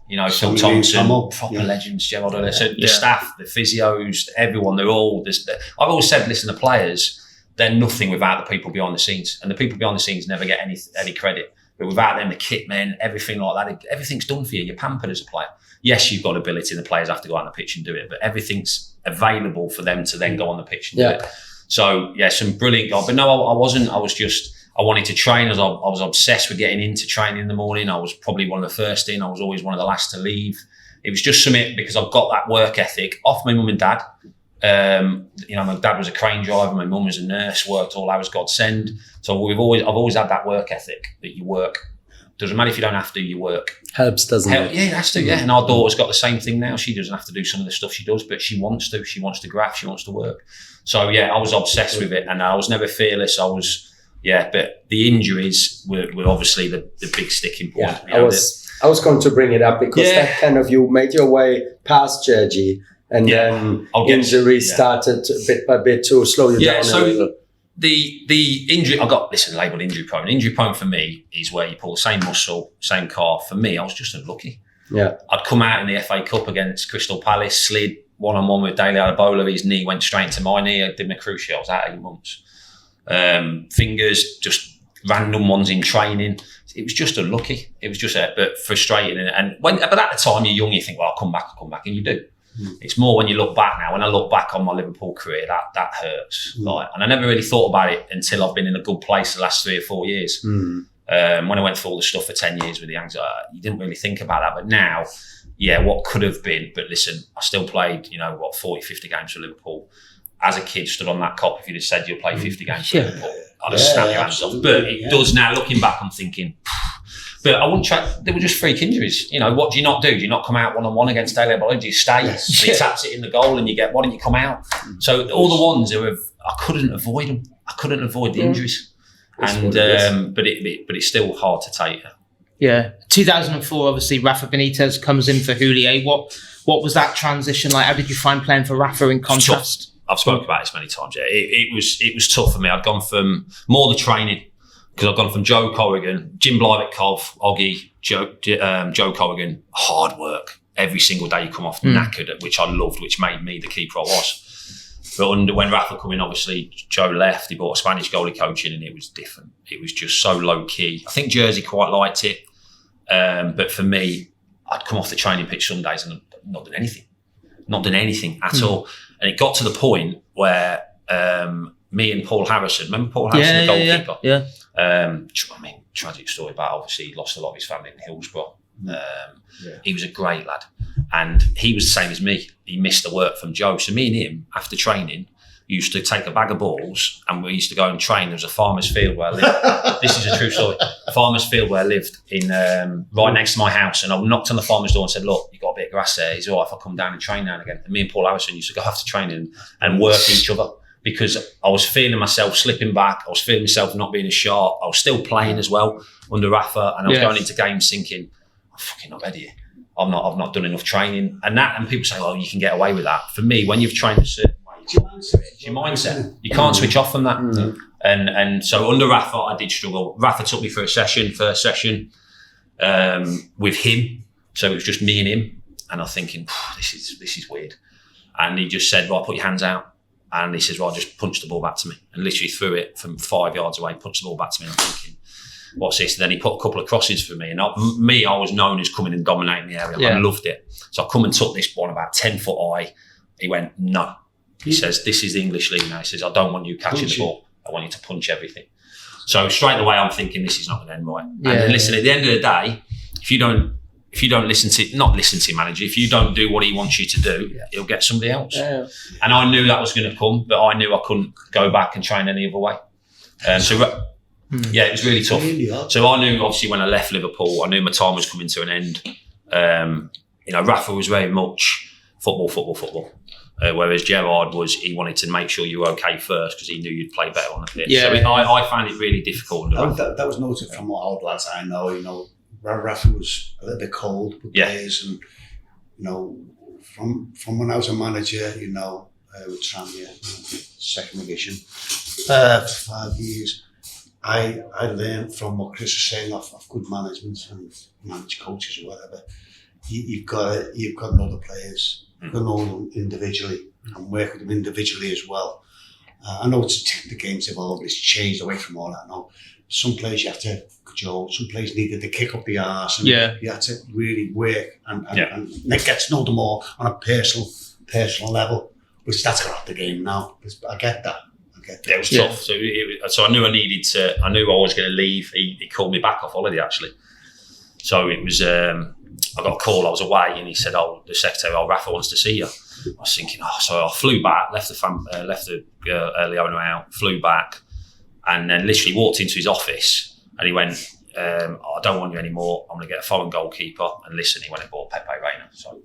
Phil Thompson, proper legends, Gérard. So the staff, the physios, everyone, they're all this. I've always said, listen, the players, they're nothing without the people behind the scenes, and the people behind the scenes never get any credit. But without them, the kit men, everything like that, everything's done for you. You're pampered as a player. Yes, you've got ability, and the players have to go out on the pitch and do it, but everything's available for them to then go on the pitch and do it. So some brilliant guys. But no, I wasn't. I wanted to train. I was obsessed with getting into training in the morning. I was probably one of the first in. I was always one of the last to leave. It was just something because I've got that work ethic off my mum and dad. My dad was a crane driver. My mum was a nurse. Worked all hours God send. So I've always had that work ethic that you work. Doesn't matter if you don't have to. You work. Helps, doesn't it? Yeah, it has to. Yeah, and our daughter's got the same thing now. She doesn't have to do some of the stuff she does, but she wants to. She wants to graft. She wants to work. So I was obsessed with it, and I was never fearless. But the injuries were obviously the big sticking point. I was going to bring it up because that kind of, you made your way past Gérard, and then injuries started bit by bit to slow you down a little. The injury, I got, labelled injury prone. Injury prone for me is where you pull the same muscle, same calf. For me, I was just unlucky. Yeah. I'd come out in the FA Cup against Crystal Palace, slid one-on-one with Dele Alli. His knee went straight into my knee. I did my cruciate. I was out 8 months. Fingers, just random ones in training. It was just unlucky. It was just but frustrating. But at the time you're young, you think, well, I'll come back, and you do. It's more when you look back now. When I look back on my Liverpool career, that hurts. And I never really thought about it until I've been in a good place the last 3 or 4 years. When I went through all the stuff for 10 years with the anxiety, you didn't really think about that. But now, what could have been. But listen, I still played, 40, 50 games for Liverpool. As a kid, stood on that Kop. If you'd have said you'll play 50 games for Liverpool, I'd have snapped your hands off. But it does now. Looking back, I'm thinking, but I wouldn't try. They were just freak injuries. What do you not do? Do you not come out one-on-one against Dele Alli? Do you stay? He taps it in the goal and you get, why don't you come out? So all the ones who I couldn't avoid them. I couldn't avoid the injuries. And but it's still hard to take. Yeah. 2004, obviously, Rafa Benitez comes in for Houllier. What was that transition like? How did you find playing for Rafa in contrast? I've spoken about this many times. It was tough for me. I'd gone from more the training, because I've gone from Joe Corrigan, Jim Blyvick-Kov, Oggy, Joe Corrigan, hard work. Every single day you come off knackered, which I loved, which made me the keeper I was. But when Rafa come in, obviously, Joe left. He brought a Spanish goalie coach in, and it was different. It was just so low-key. I think Jersey quite liked it. But for me, I'd come off the training pitch some days and not done anything. Not done anything at all. And it got to the point where me and Paul Harrison, remember Paul Harrison, the goalkeeper? Yeah. Tragic story, but obviously he lost a lot of his family in Hillsborough. He was a great lad. And he was the same as me. He missed the work from Joe. So me and him, after training, used to take a bag of balls and we used to go and train. There was a farmer's field where I lived. This is a true story. A farmer's field where I lived in right next to my house. And I knocked on the farmer's door and said, look, you got a bit of grass there. He's all right if I come down and train now and again. And me and Paul Harrison used to go after training and work each other because I was feeling myself slipping back. I was feeling myself not being as sharp. I was still playing as well under Rafa. And I was going into games thinking, I'm fucking not ready. I've not done enough training. And people say, well, you can get away with that. For me, when you've trained a certain way, it's your mindset. You can't switch off from that. And so under Rafa, I did struggle. Rafa took me for a first session with him. So it was just me and him. And I'm thinking, this is weird. And he just said, right, put your hands out. And he says, well, just punch the ball back to me. And literally threw it from 5 yards away, punched the ball back to me. And I'm thinking, what's this? And then he put a couple of crosses for me. And I was known as coming and dominating the area. I loved it. So I come and took this one about 10 foot high. He went, no. He says, this is the English league now. He says, I don't want you catching the ball. I want you to punch everything. So straight away, I'm thinking this is not going to end right. And then listen, at the end of the day, if you don't listen to your manager, if you don't do what he wants you to do, he'll get somebody else. Yeah. And I knew that was going to come, but I knew I couldn't go back and train any other way. Yeah, it was really tough. So I knew, obviously, when I left Liverpool, I knew my time was coming to an end. Rafa was very much football. Whereas Gérard he wanted to make sure you were okay first because he knew you'd play better on the pitch. Yeah, so I found it really difficult. That was noted from what old lads I know. Rafa was a little bit cold with players, and from when I was a manager, with Tranmere, second division, for 5 years. I learned from what Chris was saying of good management and manage coaches or whatever. You've got to know the players. You've got to know them individually and work with them individually as well. I know the game's evolved. It's changed away from all that. I know some players you have to cajole. Some players needed to kick up the arse, and you had to really work and get to know them all on a personal level. Which that's got off the game now. I get that. It was tough. So I knew I was going to leave. He called me back off holiday actually. So it was. I got a call. I was away, and he said, the secretary, Rafa wants to see you. I was thinking, so I flew back, left the Leona out, flew back, and then literally walked into his office, and he went, I don't want you anymore. I'm going to get a foreign goalkeeper. And listen, he went and bought Pepe Reina. So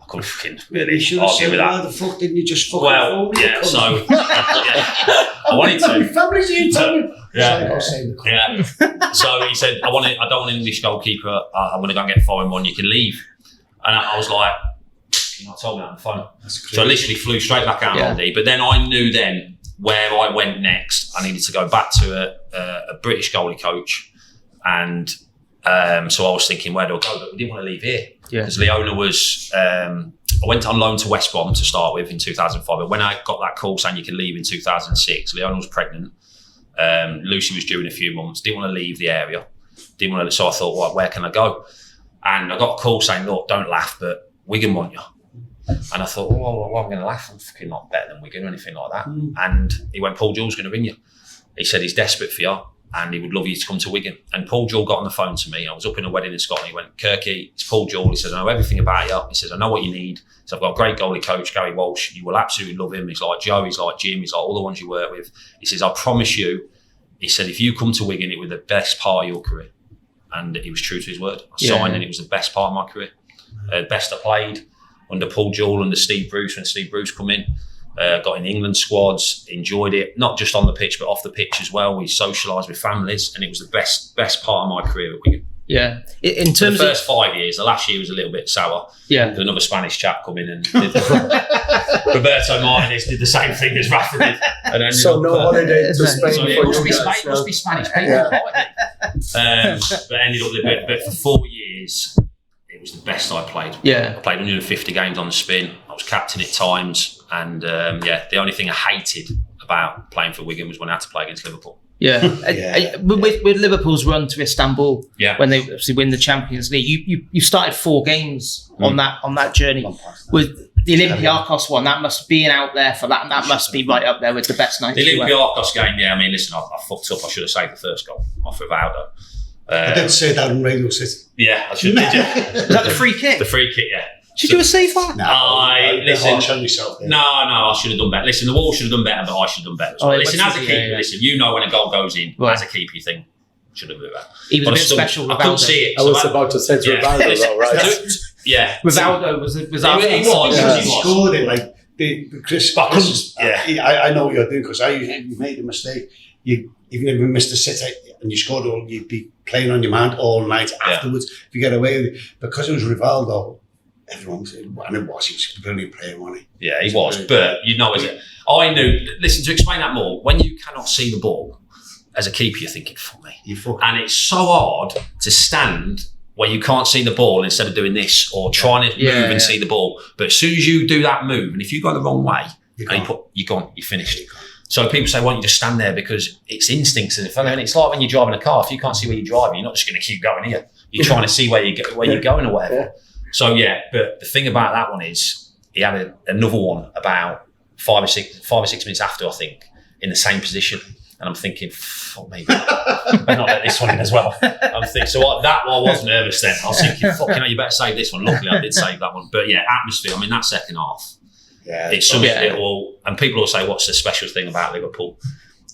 I couldn't fucking really argue with that. Why the fuck didn't you just fucking I wanted to. Families you tell me. So he said, I don't want an English goalkeeper. I'm going to go and get a foreign one. You can leave. And I was like, I told me that on the phone. So I literally flew straight back out on holiday. But then I knew then where I went next. I needed to go back to a British goalie coach. And so I was thinking, where do I go? But we didn't want to leave here. Because Leona was... I went on loan to West Brom to start with in 2005. But when I got that call saying you can leave in 2006, Leona was pregnant. Lucy was due in a few months. Didn't want to leave the area. So I thought, well, where can I go? And I got a call saying, look, don't laugh, but Wigan want you. And I thought, well, I'm going to laugh. I'm fucking not better than Wigan or anything like that. And he went, Paul Jewell's going to ring you. He said he's desperate for you and he would love you to come to Wigan. And Paul Jewell got on the phone to me. I was up in a wedding in Scotland. He went, Kirky, it's Paul Jewell. He says, I know everything about you. He says, I know what you need. He says, I've got a great goalie coach, Gary Walsh. You will absolutely love him. He's like Joe, he's like Jim, he's like all the ones you work with. He says, I promise you. He said, if you come to Wigan, it was the best part of your career. And he was true to his word. I signed and it was the best part of my career. Best I played under Paul Jewell, under Steve Bruce, when Steve Bruce come in. Got in England squads, enjoyed it, not just on the pitch, but off the pitch as well. We socialised with families and it was the best part of my career at Wigan. Yeah. In terms of the first 5 years, the last year was a little bit sour. Yeah. There's another Spanish chap come in and did Roberto Martinez did the same thing as Rafa did. And then holiday to Spain for you guys. Must be Spanish people. But ended up but for 4 years, it was the best I played. Yeah. I played 150 games on the spin. I was captain at times. And the only thing I hated about playing for Wigan was when I had to play against Liverpool. With Liverpool's run to Istanbul, when they obviously win the Champions League, you started 4 games on that journey. With the Olympiacos one, that must be out there for that, and that must be right up there with the best nights. The Olympiacos game, listen, I fucked up. I should have saved the first goal off of Aldo. I did say that in Radio City. Yeah, I should. Did you? Is that the free kick? The free kick, yeah. Should you do a save on? Listen. Harsh on yourself. No, I should have done better. Listen, the wall should have done better, but I should have done better. As well. Listen, as a keeper, listen, you know when a goal goes in, as a keeper, you think, should have moved that. He was a bit special. I couldn't see it. I was about to say it's Rivaldo, though, right? Yeah. Rivaldo was He was. He scored it like the Chris. I know what you're doing because you made a mistake. Even if you missed a sit and you scored all, you'd be playing on your mind all night afterwards. If you get away with it, because it was Rivaldo. Everyone said, and it was, he was a brilliant player, wasn't he? Yeah, he was. But you know, I knew, listen, to explain that more, when you cannot see the ball, as a keeper, you're thinking, fuck me. And it's so hard to stand where you can't see the ball instead of doing this or trying to move and see the ball. But as soon as you do that move, and if you go the wrong way, you're gone, you're finished. So people say, why don't you just stand there? Because it's instincts. And it's like when you're driving a car, if you can't see where you're driving, you're not just going to keep going here. You're trying to see where you're going or whatever. Yeah. So but the thing about that one is he had another one about 5 or 6 minutes after, I think, in the same position. And I'm thinking, fuck me, I better not let this one in as well. I'm thinking, I was nervous then. I was thinking, fuck, you better save this one. Luckily, I did save that one. But yeah, atmosphere, I mean, that second half, it's something and people will say, what's the special thing about Liverpool?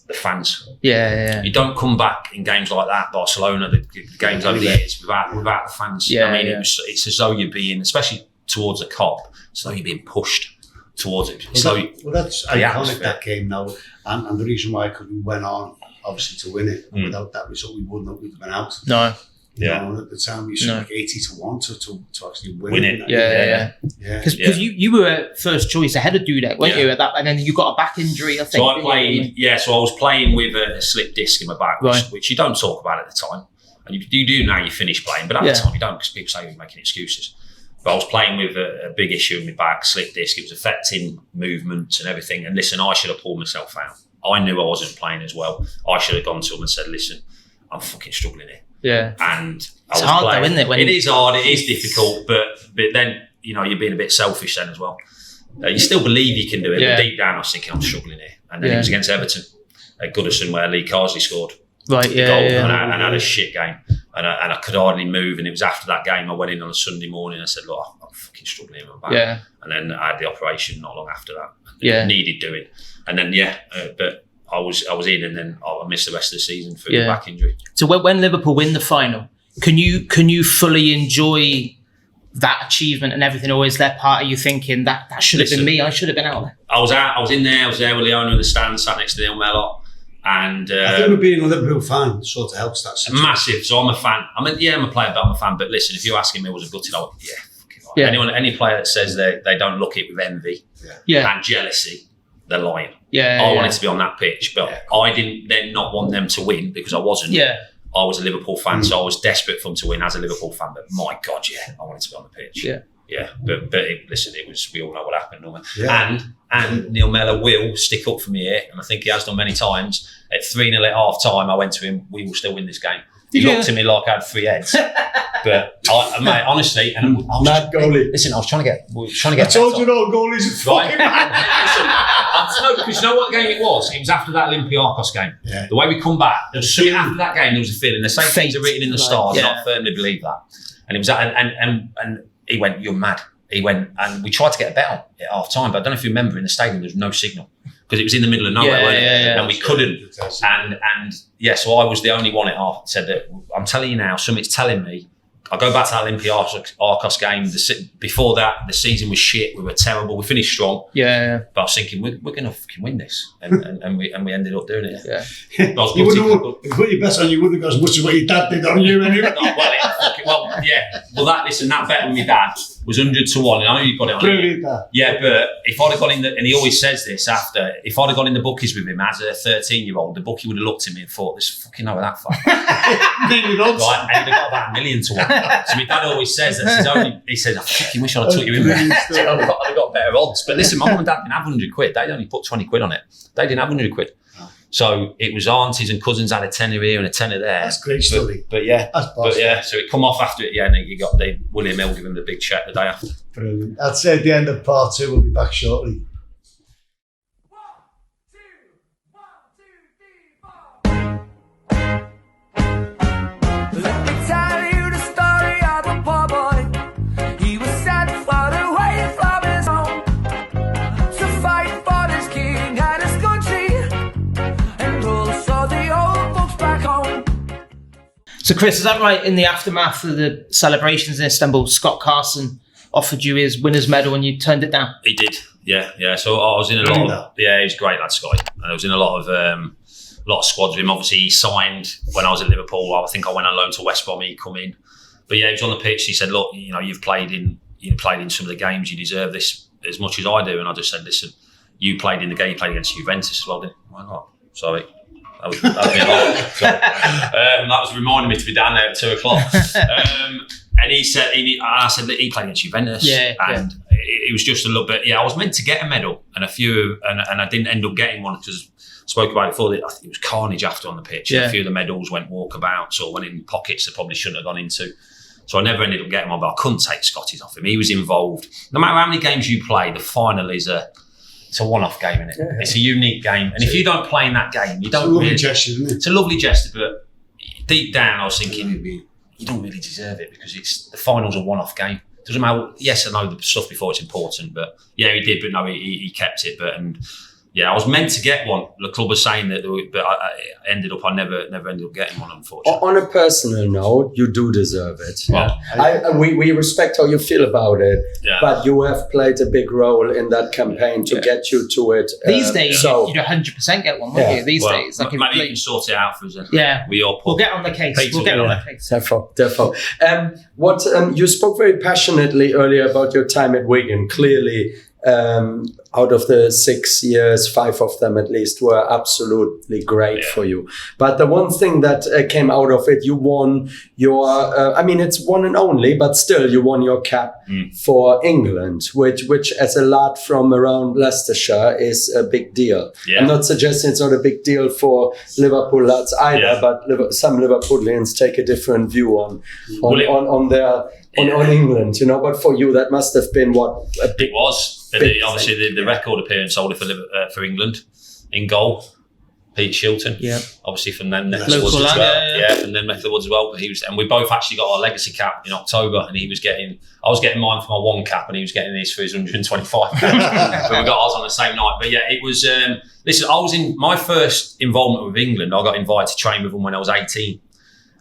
The fans. Yeah. You don't come back in games like that, Barcelona, the games over the years, without the fans. Yeah, I mean, it's as though you're being, especially towards a cop, it's as though you're being pushed towards it. That's iconic, that game now. And the reason why, because we went on, obviously, to win it. Without that result, we'd have been out. No. You know, at the time, we used like 80-1 to actually win it. Yeah. Because you were first choice ahead of Dudek, weren't you? At that, and then you got a back injury, I think. So I played. So I was playing with a slip disc in my back, which you don't talk about at the time, and you do now. You finish playing, but at the time you don't, because people say you're making excuses. But I was playing with a big issue in my back, slip disc. It was affecting movements and everything. And listen, I should have pulled myself out. I knew I wasn't playing as well. I should have gone to him and said, listen, I'm fucking struggling here. Yeah. And it's hard though, isn't it? It is hard, it is difficult, but then, you're being a bit selfish then as well. You still believe you can do it, but deep down I was thinking, I'm struggling here. And then it was against Everton at Goodison where Lee Carsley scored the goal and had a shit game. And I could hardly move. And it was after that game I went in on a Sunday morning and I said, look, I'm fucking struggling in my back. Yeah. And then I had the operation not long after that. It needed doing. And then, but I was in, and then I missed the rest of the season for the back injury. So when Liverpool win the final, can you fully enjoy that achievement and everything, or is there part of you thinking that should have been me? I should have been out there. I was in there. I was there with Leona in the stand, sat next to Neil Mellor, and I think being a Liverpool fan sort of helps that situation. Massive. So I'm a fan. I mean, I'm a player, but I'm a fan. But listen, if you're asking me, was I gutted? Any player that says they don't look it with envy and jealousy, they're lying. I wanted to be on that pitch, but I didn't then not want them to win because I wasn't. I was a Liverpool fan, so I was desperate for them to win as a Liverpool fan. But my God, I wanted to be on the pitch. But it was. We all know what happened, Norman. And Neil Mellor will stick up for me here, and I think he has done many times. At 3-0 at half time, I went to him. We will still win this game. He looked at me like I had 3 heads. But mate, honestly, and I was mad goalie. Listen, I was trying to get. I told you no goalies are fucking no, because you know what game it was? It was after that Olympiacos game. The way we come back, there was something after that game. There was a feeling. The same things are written in the stars. And I firmly believe that. And it was and he went, "You're mad." He went, and we tried to get a bet on at half time, but I don't know if you remember, in the stadium there was no signal because it was in the middle of nowhere, and we couldn't. And so I was the only one at half. Said that I'm telling you now, something's telling me. I go back to that Olympiacos game. Before that, the season was shit. We were terrible. We finished strong. But I was thinking, we're going to fucking win this, and we ended up doing it. You wouldn't have put your best on. You wouldn't have got as much as what your dad did on you anyway. That bet with my dad was 100-1, and I know you got it on. Brilliant, but if I'd have gone in, and he always says this after, if I'd have gone in the bookies with him as a 13-year-old, the bookie would have looked at me and thought, "There's fucking no that far." Right, and they got about 1,000,000 to 1. So my dad always says that. He says, "I fucking wish I'd have took you in there." I'd have got better odds. But listen, my mum and dad didn't have 100 quid. They'd only put 20 quid on it. They didn't have 100 quid. So it was aunties and cousins had a tenner here and a tenner there. That's great story. But so it come off after it. And you got William Hill giving him the big check the day after. Brilliant. I'd say at the end of part 2, we'll be back shortly. Let So, Chris, is that right? In the aftermath of the celebrations in Istanbul, Scott Carson offered you his winner's medal and you turned it down? He did, yeah. So I was in a lot of... Yeah, he was great, that Scotty. And I was in a lot of squads with him. Obviously, he signed when I was at Liverpool. I think I went on loan to West Brom. He come in. But yeah, he was on the pitch. He said, look, you've played in some of the games. You deserve this as much as I do. And I just said, listen, you played in the game. You played against Juventus as well, didn't you? Why not? Sorry. That was me a lot. So, that was reminding me to be down there at 2:00. And he said, I said that he played against Juventus, and it was just a little bit. Yeah, I was meant to get a medal, and I didn't end up getting one because I spoke about it before. I think it was carnage after on the pitch. Yeah. A few of the medals went walkabouts or went in pockets that probably shouldn't have gone into. So I never ended up getting one, but I couldn't take Scotty's off him. He was involved. No matter how many games you play, the final is it's a one-off game, isn't it? Yeah. It's a unique game, and if you don't play in that game, you don't. It's a lovely gesture, isn't it? It's a lovely gesture, but deep down, I was thinking you don't really deserve it because the final's a one-off game. Doesn't matter. Yes, I know the stuff before it's important, but yeah, he did. But no, he kept it. Yeah, I was meant to get one. The club was saying that, but I never ended up getting one, unfortunately. On a personal note, you do deserve it. Well, we respect how you feel about it, yeah. But you have played a big role in that campaign to get you to it. These days, you'd 100% get one, wouldn't you? These days. Maybe you can sort it out for us. Yeah. We'll get on the case. Therefore. What you spoke very passionately earlier about your time at Wigan. Clearly, out of the 6 years, 5 of them at least were absolutely great for you. But the one thing that came out of it, you won your, it's one and only, but still you won your cap for England, which as a lad from around Leicestershire is a big deal. Yeah. I'm not suggesting it's not a big deal for Liverpool lads either, but some Liverpoolians take a different view on England, but for you that must have been it was. Obviously, the record appearance holder for England in goal, Pete Shilton. Yeah, obviously from them neck of the woods as well. Yeah, from them neck of the woods as well. But and we both actually got our legacy cap in October, and I was getting mine for my one cap, and he was getting his for his 125 caps. But we got ours on the same night. But yeah, it was. Listen, I was in my first involvement with England. I got invited to train with them when I was 18.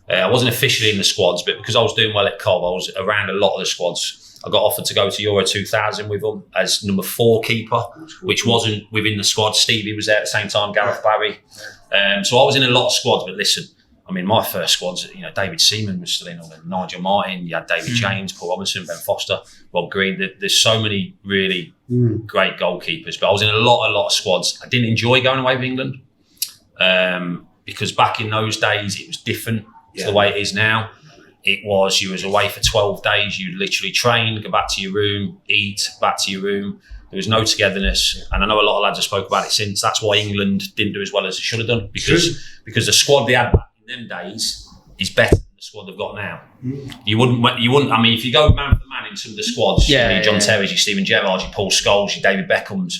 I wasn't officially in the squads, but because I was doing well at Cov, I was around a lot of the squads. I got offered to go to Euro 2000 with them as number 4 keeper, which wasn't within the squad. Stevie was there at the same time, Gareth Barry. So I was in a lot of squads, but listen, my first squads, David Seaman was still in on them, Nigel Martin, you had David James, Paul Robinson, Ben Foster, Rob Green. There's so many really great goalkeepers, but I was in a lot of squads. I didn't enjoy going away with England because back in those days, it was different to the way it is now. You was away for 12 days, you literally train, go back to your room, eat, back to your room. There was no togetherness. And I know a lot of lads have spoke about it since. That's why England didn't do as well as they should have done. Because the squad they had back in them days is better than the squad they've got now. You wouldn't, if you go man for man in some of the squads, your John Terry's, your Steven Gerrard, your Paul Scholes, your David Beckhams,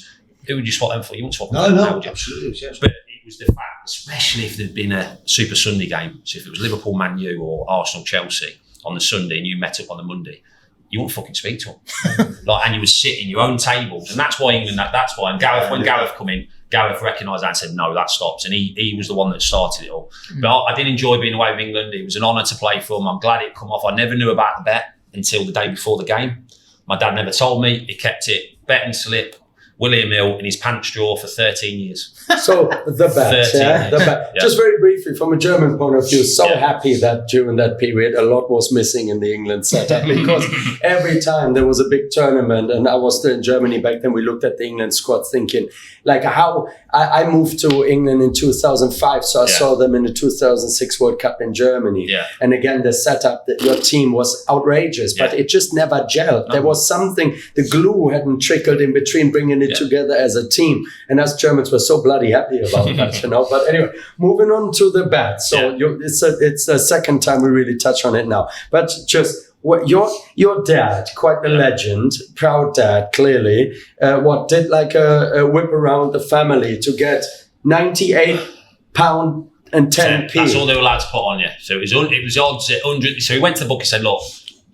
who would you swap them for? You wouldn't swap them for now, would you? Absolutely, yes. But it was the fact, especially if there'd been a Super Sunday game, so if it was Liverpool, Man U or Arsenal, Chelsea on the Sunday and you met up on the Monday, you wouldn't fucking speak to them. And you would sit in your own tables. And that's why England, that's why. And when Gareth come in, Gareth recognised that and said, no, that stops. And he was the one that started it all. But I did enjoy being away with England. It was an honour to play for them. I'm glad it come off. I never knew about the bet until the day before the game. My dad never told me. He kept it bet and slip, William Hill in his pants drawer for 13 years. So the bet, the bet. Yeah. Just very briefly, from a German point of view, happy that during that period a lot was missing in the England setup because every time there was a big tournament, and I was still in Germany back then, we looked at the England squad thinking, like how I moved to England in 2005, so I saw them in the 2006 World Cup in Germany. Yeah. And again, the setup, that your team was outrageous, but it just never gelled. There was something, the glue hadn't trickled in between bringing it together as a team. And us Germans were so bloody happy about that, But anyway, moving on to the bet. So it's the second time we really touch on it now. But just your dad, quite the legend, proud dad, clearly, did like a whip around the family to get £98 and 10p. That's all they were allowed to put on you. So it was odds at 100. So he went to the book and said, look,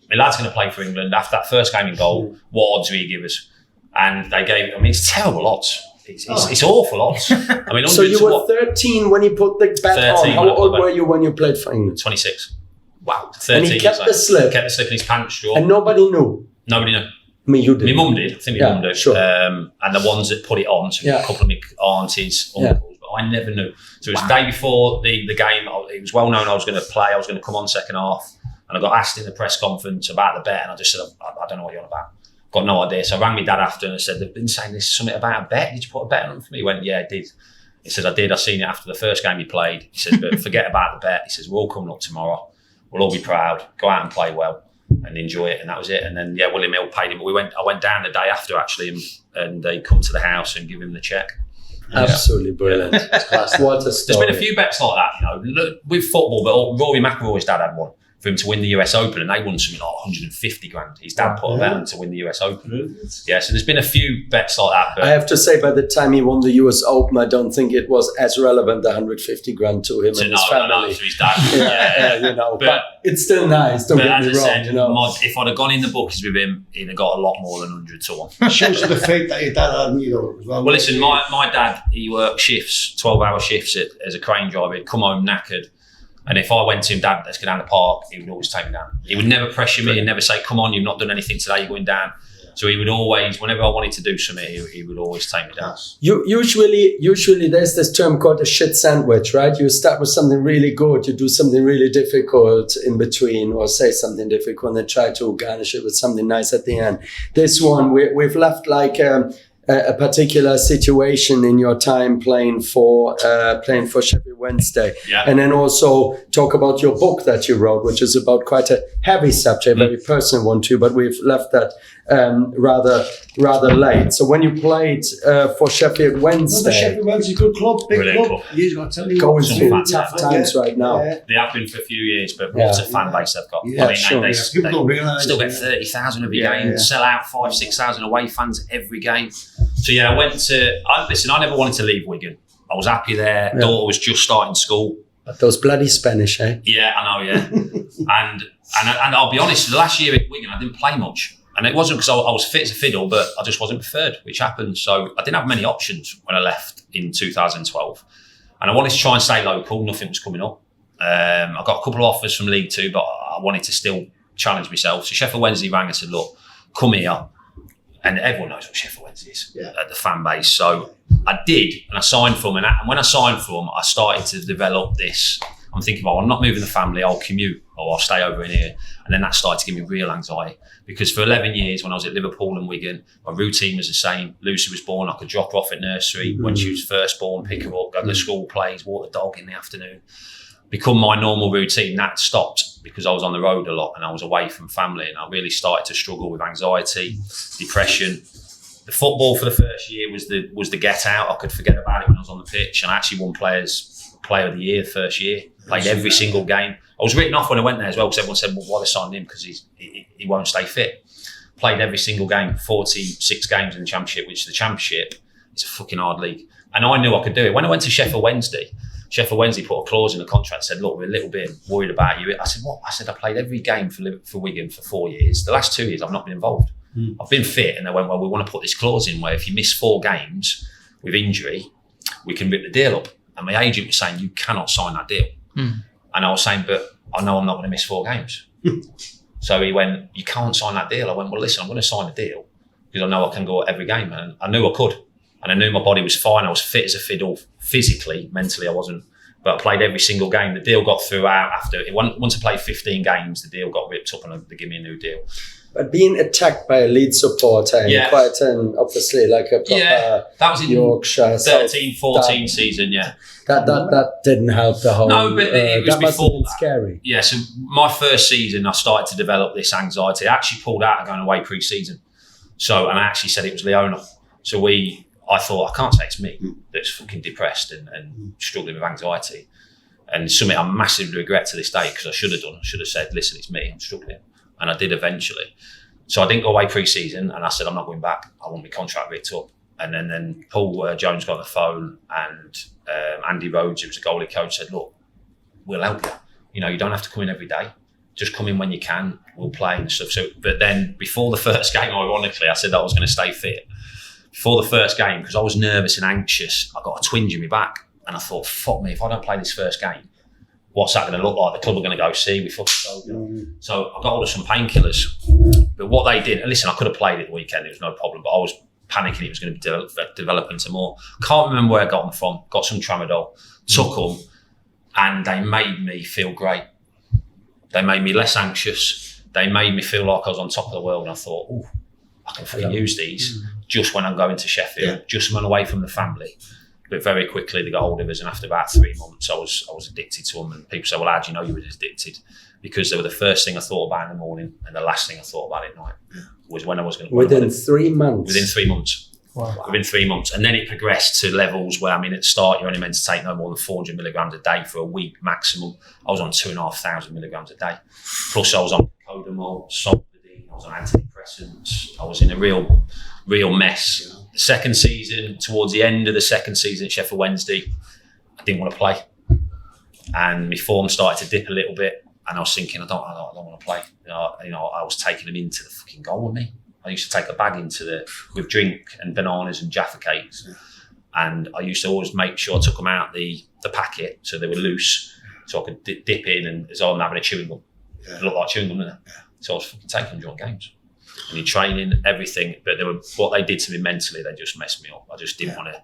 my lad's going to play for England after that first game in goal. What odds will you give us? And they gave, it's terrible odds. It's awful odds. So you were 13 when you put the bet on. How old were you when you played for England? 26. wow, 13 And he kept years the slip. Kept the slip in his pants drawer. And nobody knew. Nobody knew. I mean, you did. My mum did. I think my mum did. Sure. And the ones that put it on, so a couple of my aunties, uncles, but I never knew. So it was the day before the game. It was well known I was going to play. I was going to come on second half. And I got asked in the press conference about the bet. And I just said, I don't know what you're on about. Got no idea. So I rang my dad after and I said, they've been saying this something about a bet. Did you put a bet on for me? He went, yeah, I did. He says, I did. I seen it after the first game he played. He says, but forget about the bet. He says, we're all coming up tomorrow. We'll all be proud. Go out and play well and enjoy it. And that was it. And then, William Hill paid him. But I went down the day after, actually, and they come to the house and give him the cheque. Absolutely brilliant. What a story. There's been a few bets like that, Look, with football, but Rory McIlroy's dad had one for him to win the US Open, and they won something like 150 grand. His dad put a bet on to win the US Open. Yeah, so there's been a few bets like that. But I have to say, by the time he won the US Open, I don't think it was as relevant, the 150 grand to him and his family. No, to his dad. But it's still nice, don't get me wrong. Said, if I'd have gone in the bookies with him, he'd have got a lot more than 100 to 1. It shows you the faith that your dad had in you, as well. Well, listen, my dad, he worked shifts, 12-hour shifts as a crane driver. He'd come home knackered. And if I went to him, Dad, let's go down the park, he would always take me down. He would never pressure me and never say, come on, you've not done anything today, you're going down. So he would always, whenever I wanted to do something, he would always take me down. Usually there's this term called a shit sandwich, right? You start with something really good, you do something really difficult in between, or say something difficult, and then try to garnish it with something nice at the end. This one, we've left like a particular situation in your time playing for Sheffield Wednesday, and then also talk about your book that you wrote, which is about quite a heavy subject, very personal one too. But we've left that rather late. So when you played for Sheffield Wednesday, Sheffield Wednesday, good club, big club. You've got to tell you, going through tough times right now. They have been for a few years, but what a fan base they've got. They still get 30,000 every game, sell out 5,000-6,000 away fans every game. So I went to. I never wanted to leave Wigan. I was happy there. Daughter was just starting school. But those bloody Spanish, eh? Yeah, I know. Yeah, and I'll be honest. The last year at Wigan, I didn't play much, and it wasn't because I was fit as a fiddle, but I just wasn't preferred, which happened. So I didn't have many options when I left in 2012, and I wanted to try and stay local. Nothing was coming up. I got a couple of offers from League Two, but I wanted to still challenge myself. So Sheffield Wednesday rang and said, "Look, come here." And everyone knows what Sheffield Wednesday is at the fan base. So I did, and I signed for them. And when I signed for them, I started to develop this. I'm thinking, I'm not moving the family, I'll commute, or I'll stay over in here. And then that started to give me real anxiety. Because for 11 years, when I was at Liverpool and Wigan, my routine was the same. Lucy was born, I could drop her off at nursery. When she was first born, pick her up, go to the school plays, walk the dog in the afternoon. Become my normal routine. That stopped because I was on the road a lot and I was away from family, and I really started to struggle with anxiety, depression. The football for the first year was the get out. I could forget about it when I was on the pitch, and I actually won Player of the Year the first year. Played every single game. I was written off when I went there as well because everyone said, well, why they signed him? Because he won't stay fit. Played every single game, 46 games in the Championship, which the Championship is a fucking hard league. And I knew I could do it. When I went to Sheffield Wednesday put a clause in the contract, said, look, we're a little bit worried about you. I said, what? I said, I played every game for Wigan for 4 years. The last 2 years, I've not been involved. I've been fit. And they went, well, we want to put this clause in where if you miss 4 games with injury, we can rip the deal up. And my agent was saying, you cannot sign that deal. And I was saying, but I know I'm not going to miss 4 games. So he went, you can't sign that deal. I went, well, listen, I'm going to sign a deal because I know I can go every game. And I knew I could. And I knew my body was fine. I was fit as a fiddle, physically, mentally I wasn't. But I played every single game. The deal got through out after. Once I played 15 games, the deal got ripped up and they gave me a new deal. But being attacked by a Leeds supporter and quite obviously like a proper that was in Yorkshire 13-14 season, That didn't help the whole. No, but it was that must before have been that. Scary. Yeah, so my first season, I started to develop this anxiety. I actually pulled out of going away pre-season. And I actually said it was Leona. So I thought, I can't say it's me that's fucking depressed and struggling with anxiety. And it's something I massively regret to this day because I should have done. I should have said, listen, it's me, I'm struggling. And I did eventually. So I didn't go away pre-season and I said, I'm not going back. I want my contract ripped up. And then Paul Jones got on the phone and Andy Rhodes, who was a goalie coach, said, look, we'll help you. You don't have to come in every day. Just come in when you can. We'll play and stuff. So, but then before the first game, ironically, I said that I was going to stay fit. Before the first game, because I was nervous and anxious, I got a twinge in my back. And I thought, fuck me, if I don't play this first game, what's that going to look like? The club are going to go see. We fucking sold it. So I got hold of some painkillers. But what they did, and listen, I could have played it the weekend. It was no problem. But I was panicking it was going to develop into more. Can't remember where I got them from. Got some tramadol, took them, and they made me feel great. They made me less anxious. They made me feel like I was on top of the world. And I thought, oh, I can fucking use these just when I'm going to Sheffield, just when I'm away from the family. But very quickly they got hold of us, and after about 3 months, I was addicted to them. And people say, "Well, how do you know you were addicted?" Because they were the first thing I thought about in the morning, and the last thing I thought about at night was when I was going to. Within 3 months. Within 3 months. Wow. Within 3 months, and then it progressed to levels where, I mean, at the start you're only meant to take no more than 400 milligrams a day for a week maximum. I was on 2,500 milligrams a day. Plus, I was on Codamol, Solpadeine, I was on antidepressants. I was in a real mess. The second season, towards the end of the second season at Sheffield Wednesday, I didn't want to play, and my form started to dip a little bit. And I was thinking, I don't want to play. You know, I was taking them into the fucking goal with me. I used to take a bag with drink and bananas and Jaffa cakes, and I used to always make sure I took them out the packet so they were loose, so I could dip in, and as though I'm having a chewing gum. It looked like chewing gum, didn't it? So I was fucking taking them during games. And in training, everything, but what they did to me mentally, they just messed me up. I just didn't want to.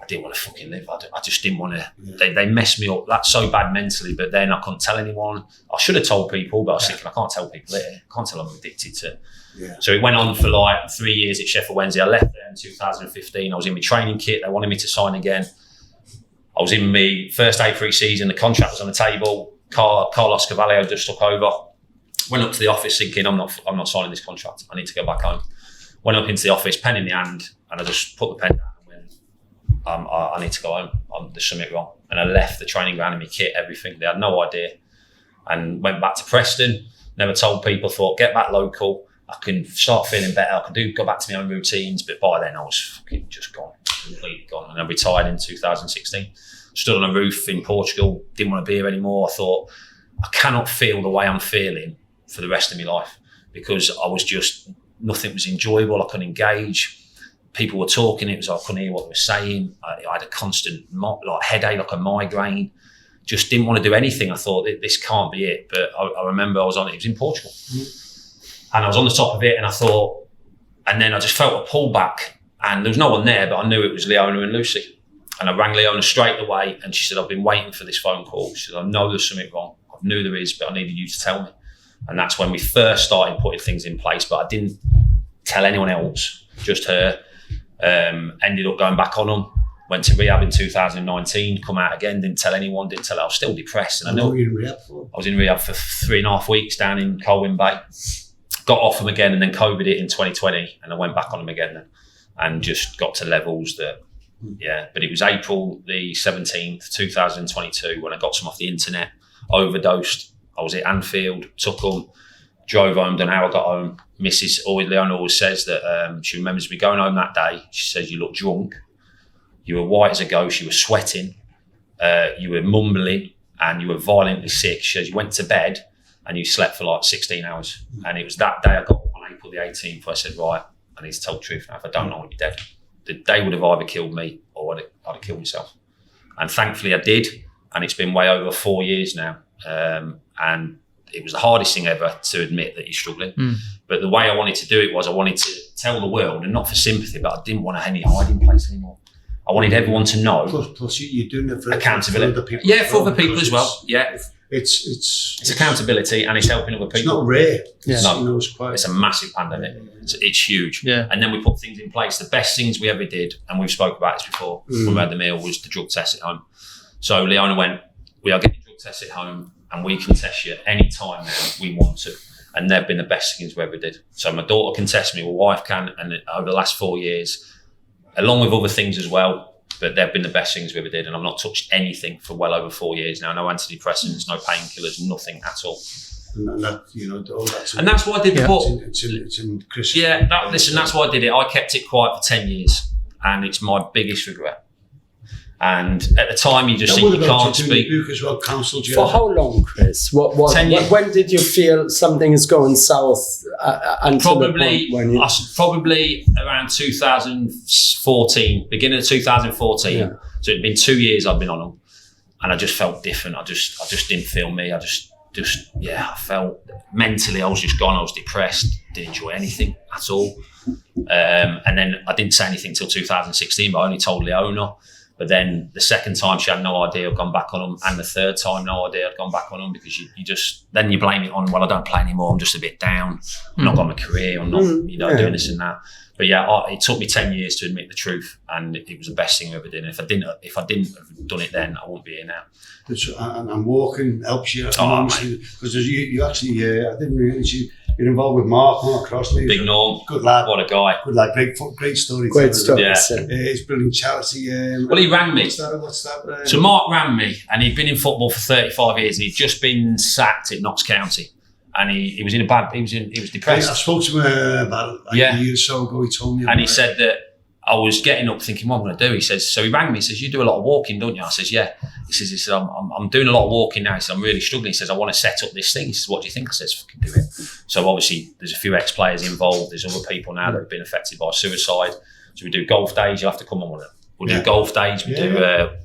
I didn't want to fucking live. I just didn't want to. They messed me up. That's so bad mentally. But then I couldn't tell anyone. I should have told people, but I was thinking I can't tell people it. I can't tell I'm addicted to. Yeah. So it went on for like 3 years at Sheffield Wednesday. I left there in 2015. I was in my training kit. They wanted me to sign again. I was in my first day pre-season. The contract was on the table. Carlos Carvalho just took over. Went up to the office thinking, I'm not signing this contract. I need to go back home. Went up into the office, pen in the hand, and I just put the pen down and went, I need to go home. There's something wrong. And I left the training ground and my kit, everything. They had no idea. And went back to Preston. Never told people. Thought, get back local. I can start feeling better. I can go back to my own routines. But by then I was fucking just gone, completely gone. And I retired in 2016. Stood on a roof in Portugal. Didn't want to be here anymore. I thought, I cannot feel the way I'm feeling for the rest of my life, because I was just, nothing was enjoyable. I couldn't engage. People were talking. It was I couldn't hear what they were saying. I had a constant headache, like a migraine. Just didn't want to do anything. I thought, this can't be it. But I remember it was in Portugal. And I was on the top of it, and I thought, and then I just felt a pullback, and there was no one there, but I knew it was Leona and Lucy. And I rang Leona straight away, and she said, I've been waiting for this phone call. She said, I know there's something wrong. I knew there is, but I needed you to tell me. And that's when we first started putting things in place, but I didn't tell anyone else, just her. Ended up going back on them. Went to rehab in 2019, come out again, didn't tell anyone, I was still depressed. And I know you in rehab for? I was in rehab for 3.5 weeks down in Colwyn Bay. Got off them again, and then COVID hit in 2020, and I went back on them again then, and just got to levels that, but it was April the 17th, 2022, when I got some off the internet, overdosed. I was at Anfield, took them, drove home, don't know how I got home. Leona always says that she remembers me going home that day. She says, you look drunk, you were white as a ghost, you were sweating, you were mumbling, and you were violently sick. She says, you went to bed and you slept for like 16 hours. And it was that day I got up on April the 18th, I said, right, I need to tell the truth now. If I don't know, I'll be dead. They would have either killed me or I'd have killed myself. And thankfully I did. And it's been way over 4 years now. And it was the hardest thing ever to admit that you're struggling. But the way I wanted to do it was I wanted to tell the world, and not for sympathy, but I didn't want any hiding place anymore. I wanted everyone to know. Plus you're doing it for accountability. For other people. Yeah, for other people as well. Yeah. It's accountability, and it's helping other people. It's not rare. Yeah. No, it's a massive pandemic. It's huge. Yeah. And then we put things in place. The best things we ever did, and we've spoke about this before when we had the meal, was the drug test at home. So Leona went, we are getting drug tests at home, and we can test you any time now we want to. And they've been the best things we ever did. So my daughter can test me, my wife can, and over the last 4 years, along with other things as well, but they've been the best things we ever did. And I've not touched anything for well over 4 years now. No antidepressants, no painkillers, nothing at all. And that, all that's and that's why I did the book. It's in Chris. Yeah, that's why I did it. I kept it quiet for 10 years, and it's my biggest regret. And at the time, you just think you can't speak. As well, counseled you. For how long, Chris? When did you feel something is going south? Until probably around 2014, beginning of 2014. Yeah. So it'd been 2 years I've been on them, and I just felt different. I just didn't feel me. I felt mentally I was just gone. I was depressed. Didn't enjoy anything at all. And then I didn't say anything till 2016, but I only told Leona. But then the second time she had no idea I'd gone back on them, and the third time no idea I'd gone back on them, because you just then you blame it on, well, I don't play anymore, I'm just a bit down, I've not got my career, I'm not doing this and that. But yeah, it took me 10 years to admit the truth, and it was the best thing I ever did. And if I didn't have done it then, I wouldn't be here now. And walking helps you because you actually I didn't realise you're involved with Mark Crossley. Big Norm. Good lad. What a guy. Good lad. Great story. Great story. Yeah. It's brilliant charity. Well, he rang me. What's that? So Mark rang me, and he'd been in football for 35 years, and he'd just been sacked at Notts County. And he was depressed. I spoke to him about a year or so ago. He told me. And he said that I was getting up thinking, what am I going to do? He says, so he rang me. He says, you do a lot of walking, don't you? I says, yeah. He says, I'm doing a lot of walking now. He says, I'm really struggling. He says, I want to set up this thing. He says, what do you think? I says, fucking do it. So obviously there's a few ex-players involved. There's other people now that have been affected by suicide. So we do golf days. You'll have to come on with it. We'll do golf days. We've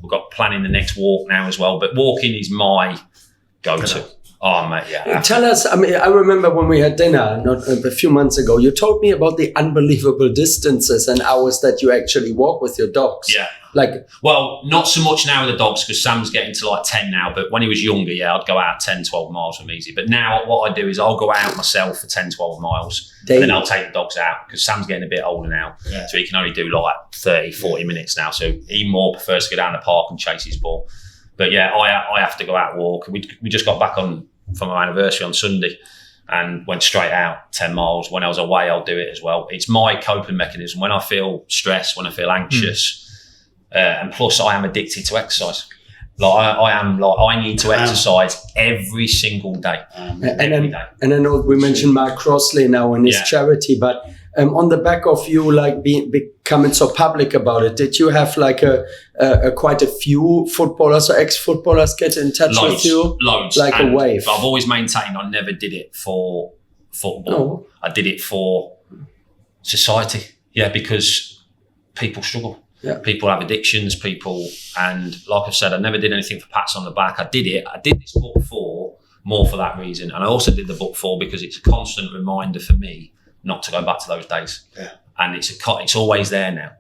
got planning the next walk now as well. But walking is my go-to. Oh, mate, yeah. Tell us, I remember when we had dinner a few months ago, you told me about the unbelievable distances and hours that you actually walk with your dogs. Yeah. Well, not so much now with the dogs, because Sam's getting to like 10 now, but when he was younger, I'd go out 10, 12 miles from easy. But now what I do is I'll go out myself for 10, 12 miles, and then I'll take the dogs out, because Sam's getting a bit older now, so he can only do like 30, 40 minutes now. So he more prefers to go down the park and chase his ball. But yeah, I have to go out and walk. We just got back from our anniversary on Sunday and went straight out 10 miles. When I was away, I'll do it as well. It's my coping mechanism. When I feel stressed, when I feel anxious, and plus I am addicted to exercise. I need to exercise every single day. And I know we mentioned Mark Crossley now and his charity, but on the back of you becoming so public about it, did you have quite a few footballers or ex-footballers get in touch with you? Loads. A wave. I've always maintained I never did it for football. I did it for society. Yeah, because people struggle. Yeah. People have addictions, and like I've said, I never did anything for pats on the back. I did this book more for that reason. And I also did the book because it's a constant reminder for me not to go back to those days. Yeah. And it's always there now.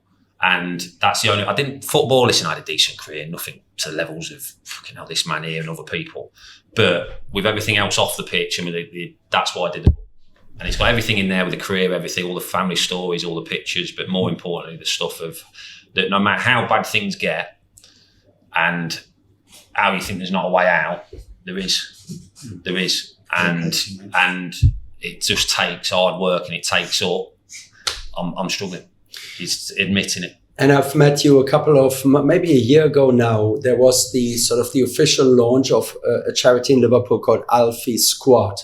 And that's the only, I didn't football, listen, I had a decent career, nothing to the levels of fucking hell, this man here and other people. But with everything else off the pitch, that's why I did the book. And it's got everything in there with the career, everything, all the family stories, all the pictures, but more importantly, the stuff of that no matter how bad things get and how you think there's not a way out, there is. And it just takes hard work, and it takes up. I'm struggling. He's admitting it. And I've met you maybe a year ago now. There was the official launch of a charity in Liverpool called Alfie Squad,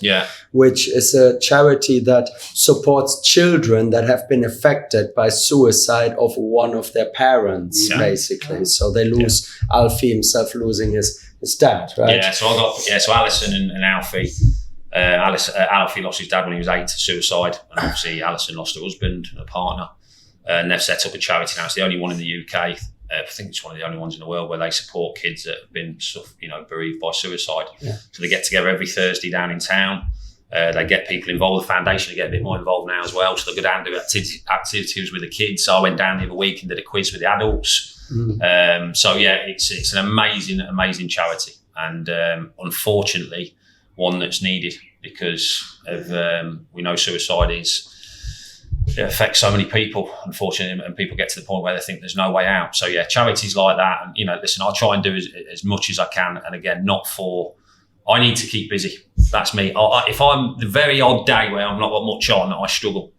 which is a charity that supports children that have been affected by suicide of one of their parents, basically. So they lose Alfie himself losing his dad, right? Yeah. So Alisson and Alfie. Alfie lost his dad when he was 8 to suicide, and obviously Alisson lost her husband and a partner. And they've set up a charity now. It's the only one in the UK. I think it's one of the only ones in the world where they support kids that have been, bereaved by suicide. Yeah. So they get together every Thursday down in town. They get people involved. The foundation to get a bit more involved now as well. So they go down and do activities with the kids. So I went down the other week and did a quiz with the adults. It's an amazing charity, and unfortunately one that's needed, because of we know suicide it affects so many people, unfortunately, and people get to the point where they think there's no way out. So charities like that, and listen, I try and do as much as I can, and again, I need to keep busy. That's me. If I'm the very odd day where I'm not got much on, I struggle.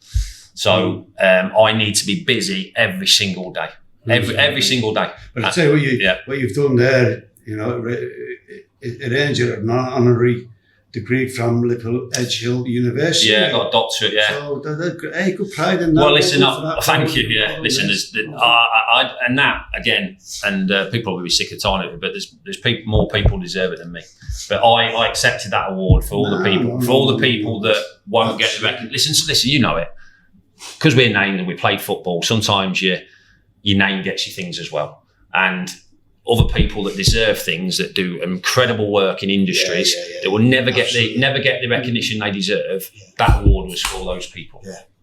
So I need to be busy every single day, every single day. But I'll tell you what you've done there. It earns you an honorary degree from Liverpool Edge Hill University. Yeah, I got a doctorate. Yeah. So good pride in that. Well, listen, thank you. Yeah, listen, and that again, and people will be sick of time of it, but there's more people deserve it than me. But I accepted that award for all the people that won't get the recognition. Listen, you know it, because we're named and we play football. Sometimes your name gets you things as well, and other people that deserve things, that do incredible work in industries that will never get the recognition they deserve. That award was for all those people.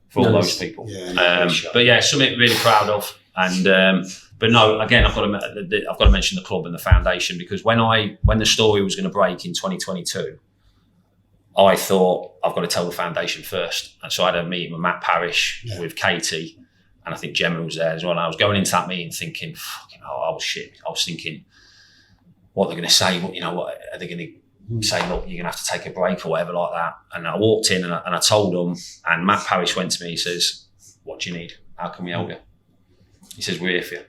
For all those people. But yeah, something really proud of. And but no, again, I've got to mention the club and the foundation, because when the story was going to break in 2022, I thought I've got to tell the foundation first. And so I had a meeting with Matt Parrish, with Katie, and I think Gemma was there as well. And I was going into that meeting thinking, I was thinking, what they're going to say, what are they going to say, look, you're going to have to take a break or whatever like that. And I walked in and I told them, and Matt Parrish went to me, he says, what do you need? How can we help you? He says, we're here for you.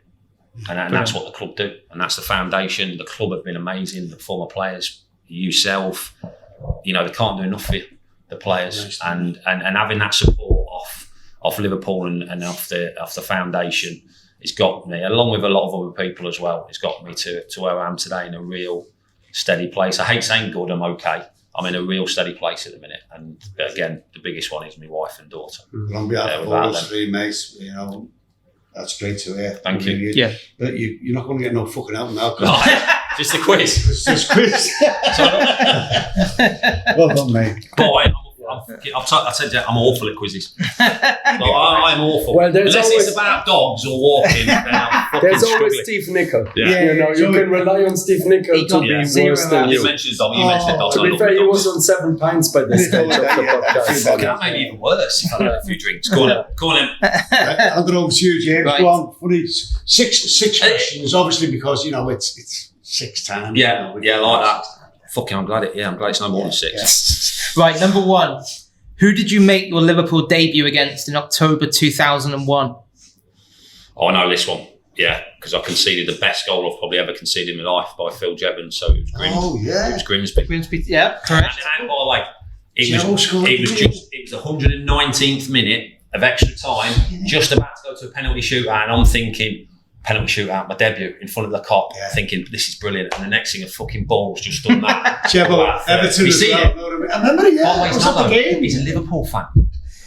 And that's what the club do. And that's the foundation. The club have been amazing. The former players, yourself, they can't do enough for you, the players. And having that support off Liverpool and off the foundation, it's got me, along with a lot of other people as well, it's got me to where I am today, in a real steady place. I hate saying good, I'm okay. I'm in a real steady place at the minute. And again, the biggest one is my wife and daughter. On behalf of all those three mates, that's great to hear. Thank you. Yeah. But you're not going to get no fucking help now. Just a quiz. It's just quiz. Well done, mate. Boy, I said that I'm awful at quizzes. I'm awful. Well, unless it's about dogs or walking, then I'm fucking There's always struggling. Steve Nichol. Yeah. You can rely on Steve Nichol to be worse than You you. mentioned dog. You mentioned dog. To be fair, he was on 7 pints by this stage of the podcast. Fucking, that made me even worse if I had a few drinks. Go on. I'll go over to you, James. Right. Go on. Funny. Six questions, obviously, because it's 6 times. Yeah, like that. Fucking, I'm glad it's no more than 6. Right, number 1. Who did you make your Liverpool debut against in October 2001? Oh, I know this one. Yeah, because I conceded the best goal I've probably ever conceded in my life by Phil Jevons. So it was Grimsby. Oh, yeah. It was Grimsby. Grimsby, yeah, correct. And by the way, it was the 119th minute of extra time, just about to go to a penalty shootout, and I'm thinking, penalty shootout, my debut in front of the cop, thinking this is brilliant. And the next thing, a fucking ball's just done that. Everton as well. I remember, He's not the game. He's a Liverpool fan.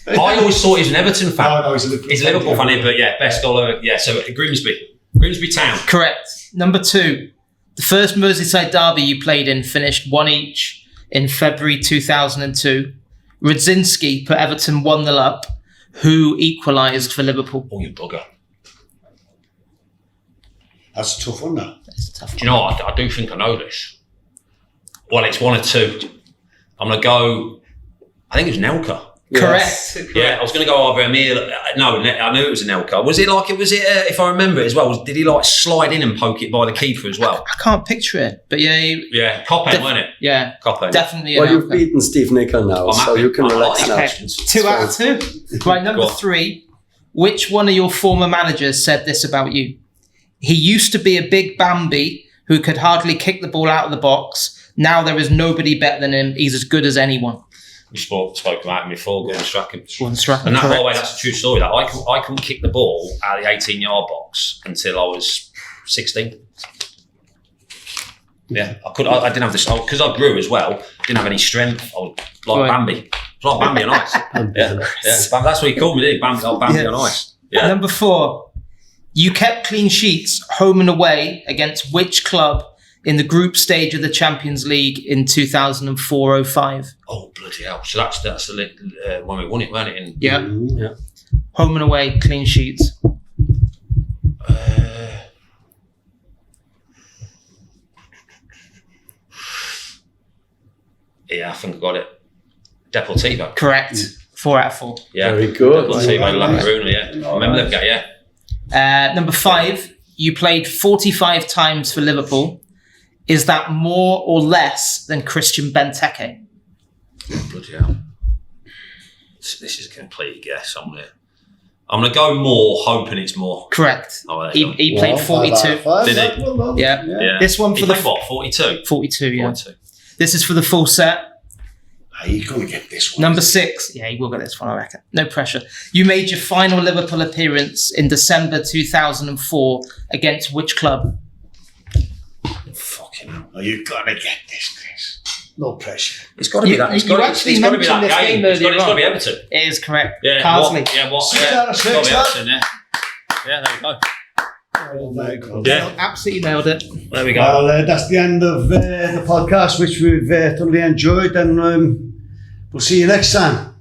I always thought he was an Everton fan. No, he's a Liverpool fan, but yeah, best goal ever. Yeah, so Grimsby Town. Correct. Number 2. The first Merseyside derby you played in finished 1 each in February 2002. Rudzinski put Everton 1-0 up. Who equalised for Liverpool? Oh, you bugger. That's a tough one, now. That's a tough one. Do you know what? I do think I know this. Well, it's 1 or 2. I'm going to go, I think it was Nelka. Correct. Yeah, I was going to go over Emil. No, I knew it was an Elka. Was it if I remember it as well, did he slide in and poke it by the keeper as well? I can't picture it, but yeah. Yeah, Coppen, wasn't it? Yeah, Coppen. definitely. Well, you've beaten Steve Nichol now, so you can relax now. Okay. 2 out of 2. Right, number 3. Which one of your former managers said this about you? He used to be a big Bambi who could hardly kick the ball out of the box. Now there is nobody better than him. He's as good as anyone. We spoke about him before, Gordon Strachan. And that, by the way, that's a true story. That I couldn't kick the ball out of the 18-yard box until I was 16. Yeah, I didn't have this because I grew as well. Didn't have any strength. I was like Bambi. I was like Bambi on ice. Yeah. That's what he called me. Didn't he? Bambi on ice. Yeah. Number 4. You kept clean sheets home and away against which club in the group stage of the Champions League in 2004-05? Oh, bloody hell. So that's the when we won it, weren't it? Yeah. Home and away, clean sheets. Yeah, I think I got it. Deportivo. Correct. 4 out of 4. Yeah. Very good. Deportivo, La Coruna, yeah. I remember that guy, yeah. Number 5. You played 45 times for Liverpool. Is that more or less than Christian Benteke? Bloody hell. This is a complete guess. I'm gonna go more, hoping it's more. Correct. Oh, He played 42. Did he? Yeah. This one for he played what? 42. 42. Yeah. 42. This is for the full set. You're going to get this one. Number 6. Yeah, you will get this one, I reckon. No pressure. You made your final Liverpool appearance in December 2004 against which club? Fucking hell. Oh, you've got to get this, Chris. No pressure. It's got to be that. It's got to be that game. It's got to be Everton. It is correct. Yeah. Carsley. What? Six out of six, It's got to be Everton, yeah. Yeah, there we go. Oh my God. Yeah. Absolutely nailed it. There we go. Well, that's the end of the podcast, which we've thoroughly enjoyed, and we'll see you next time.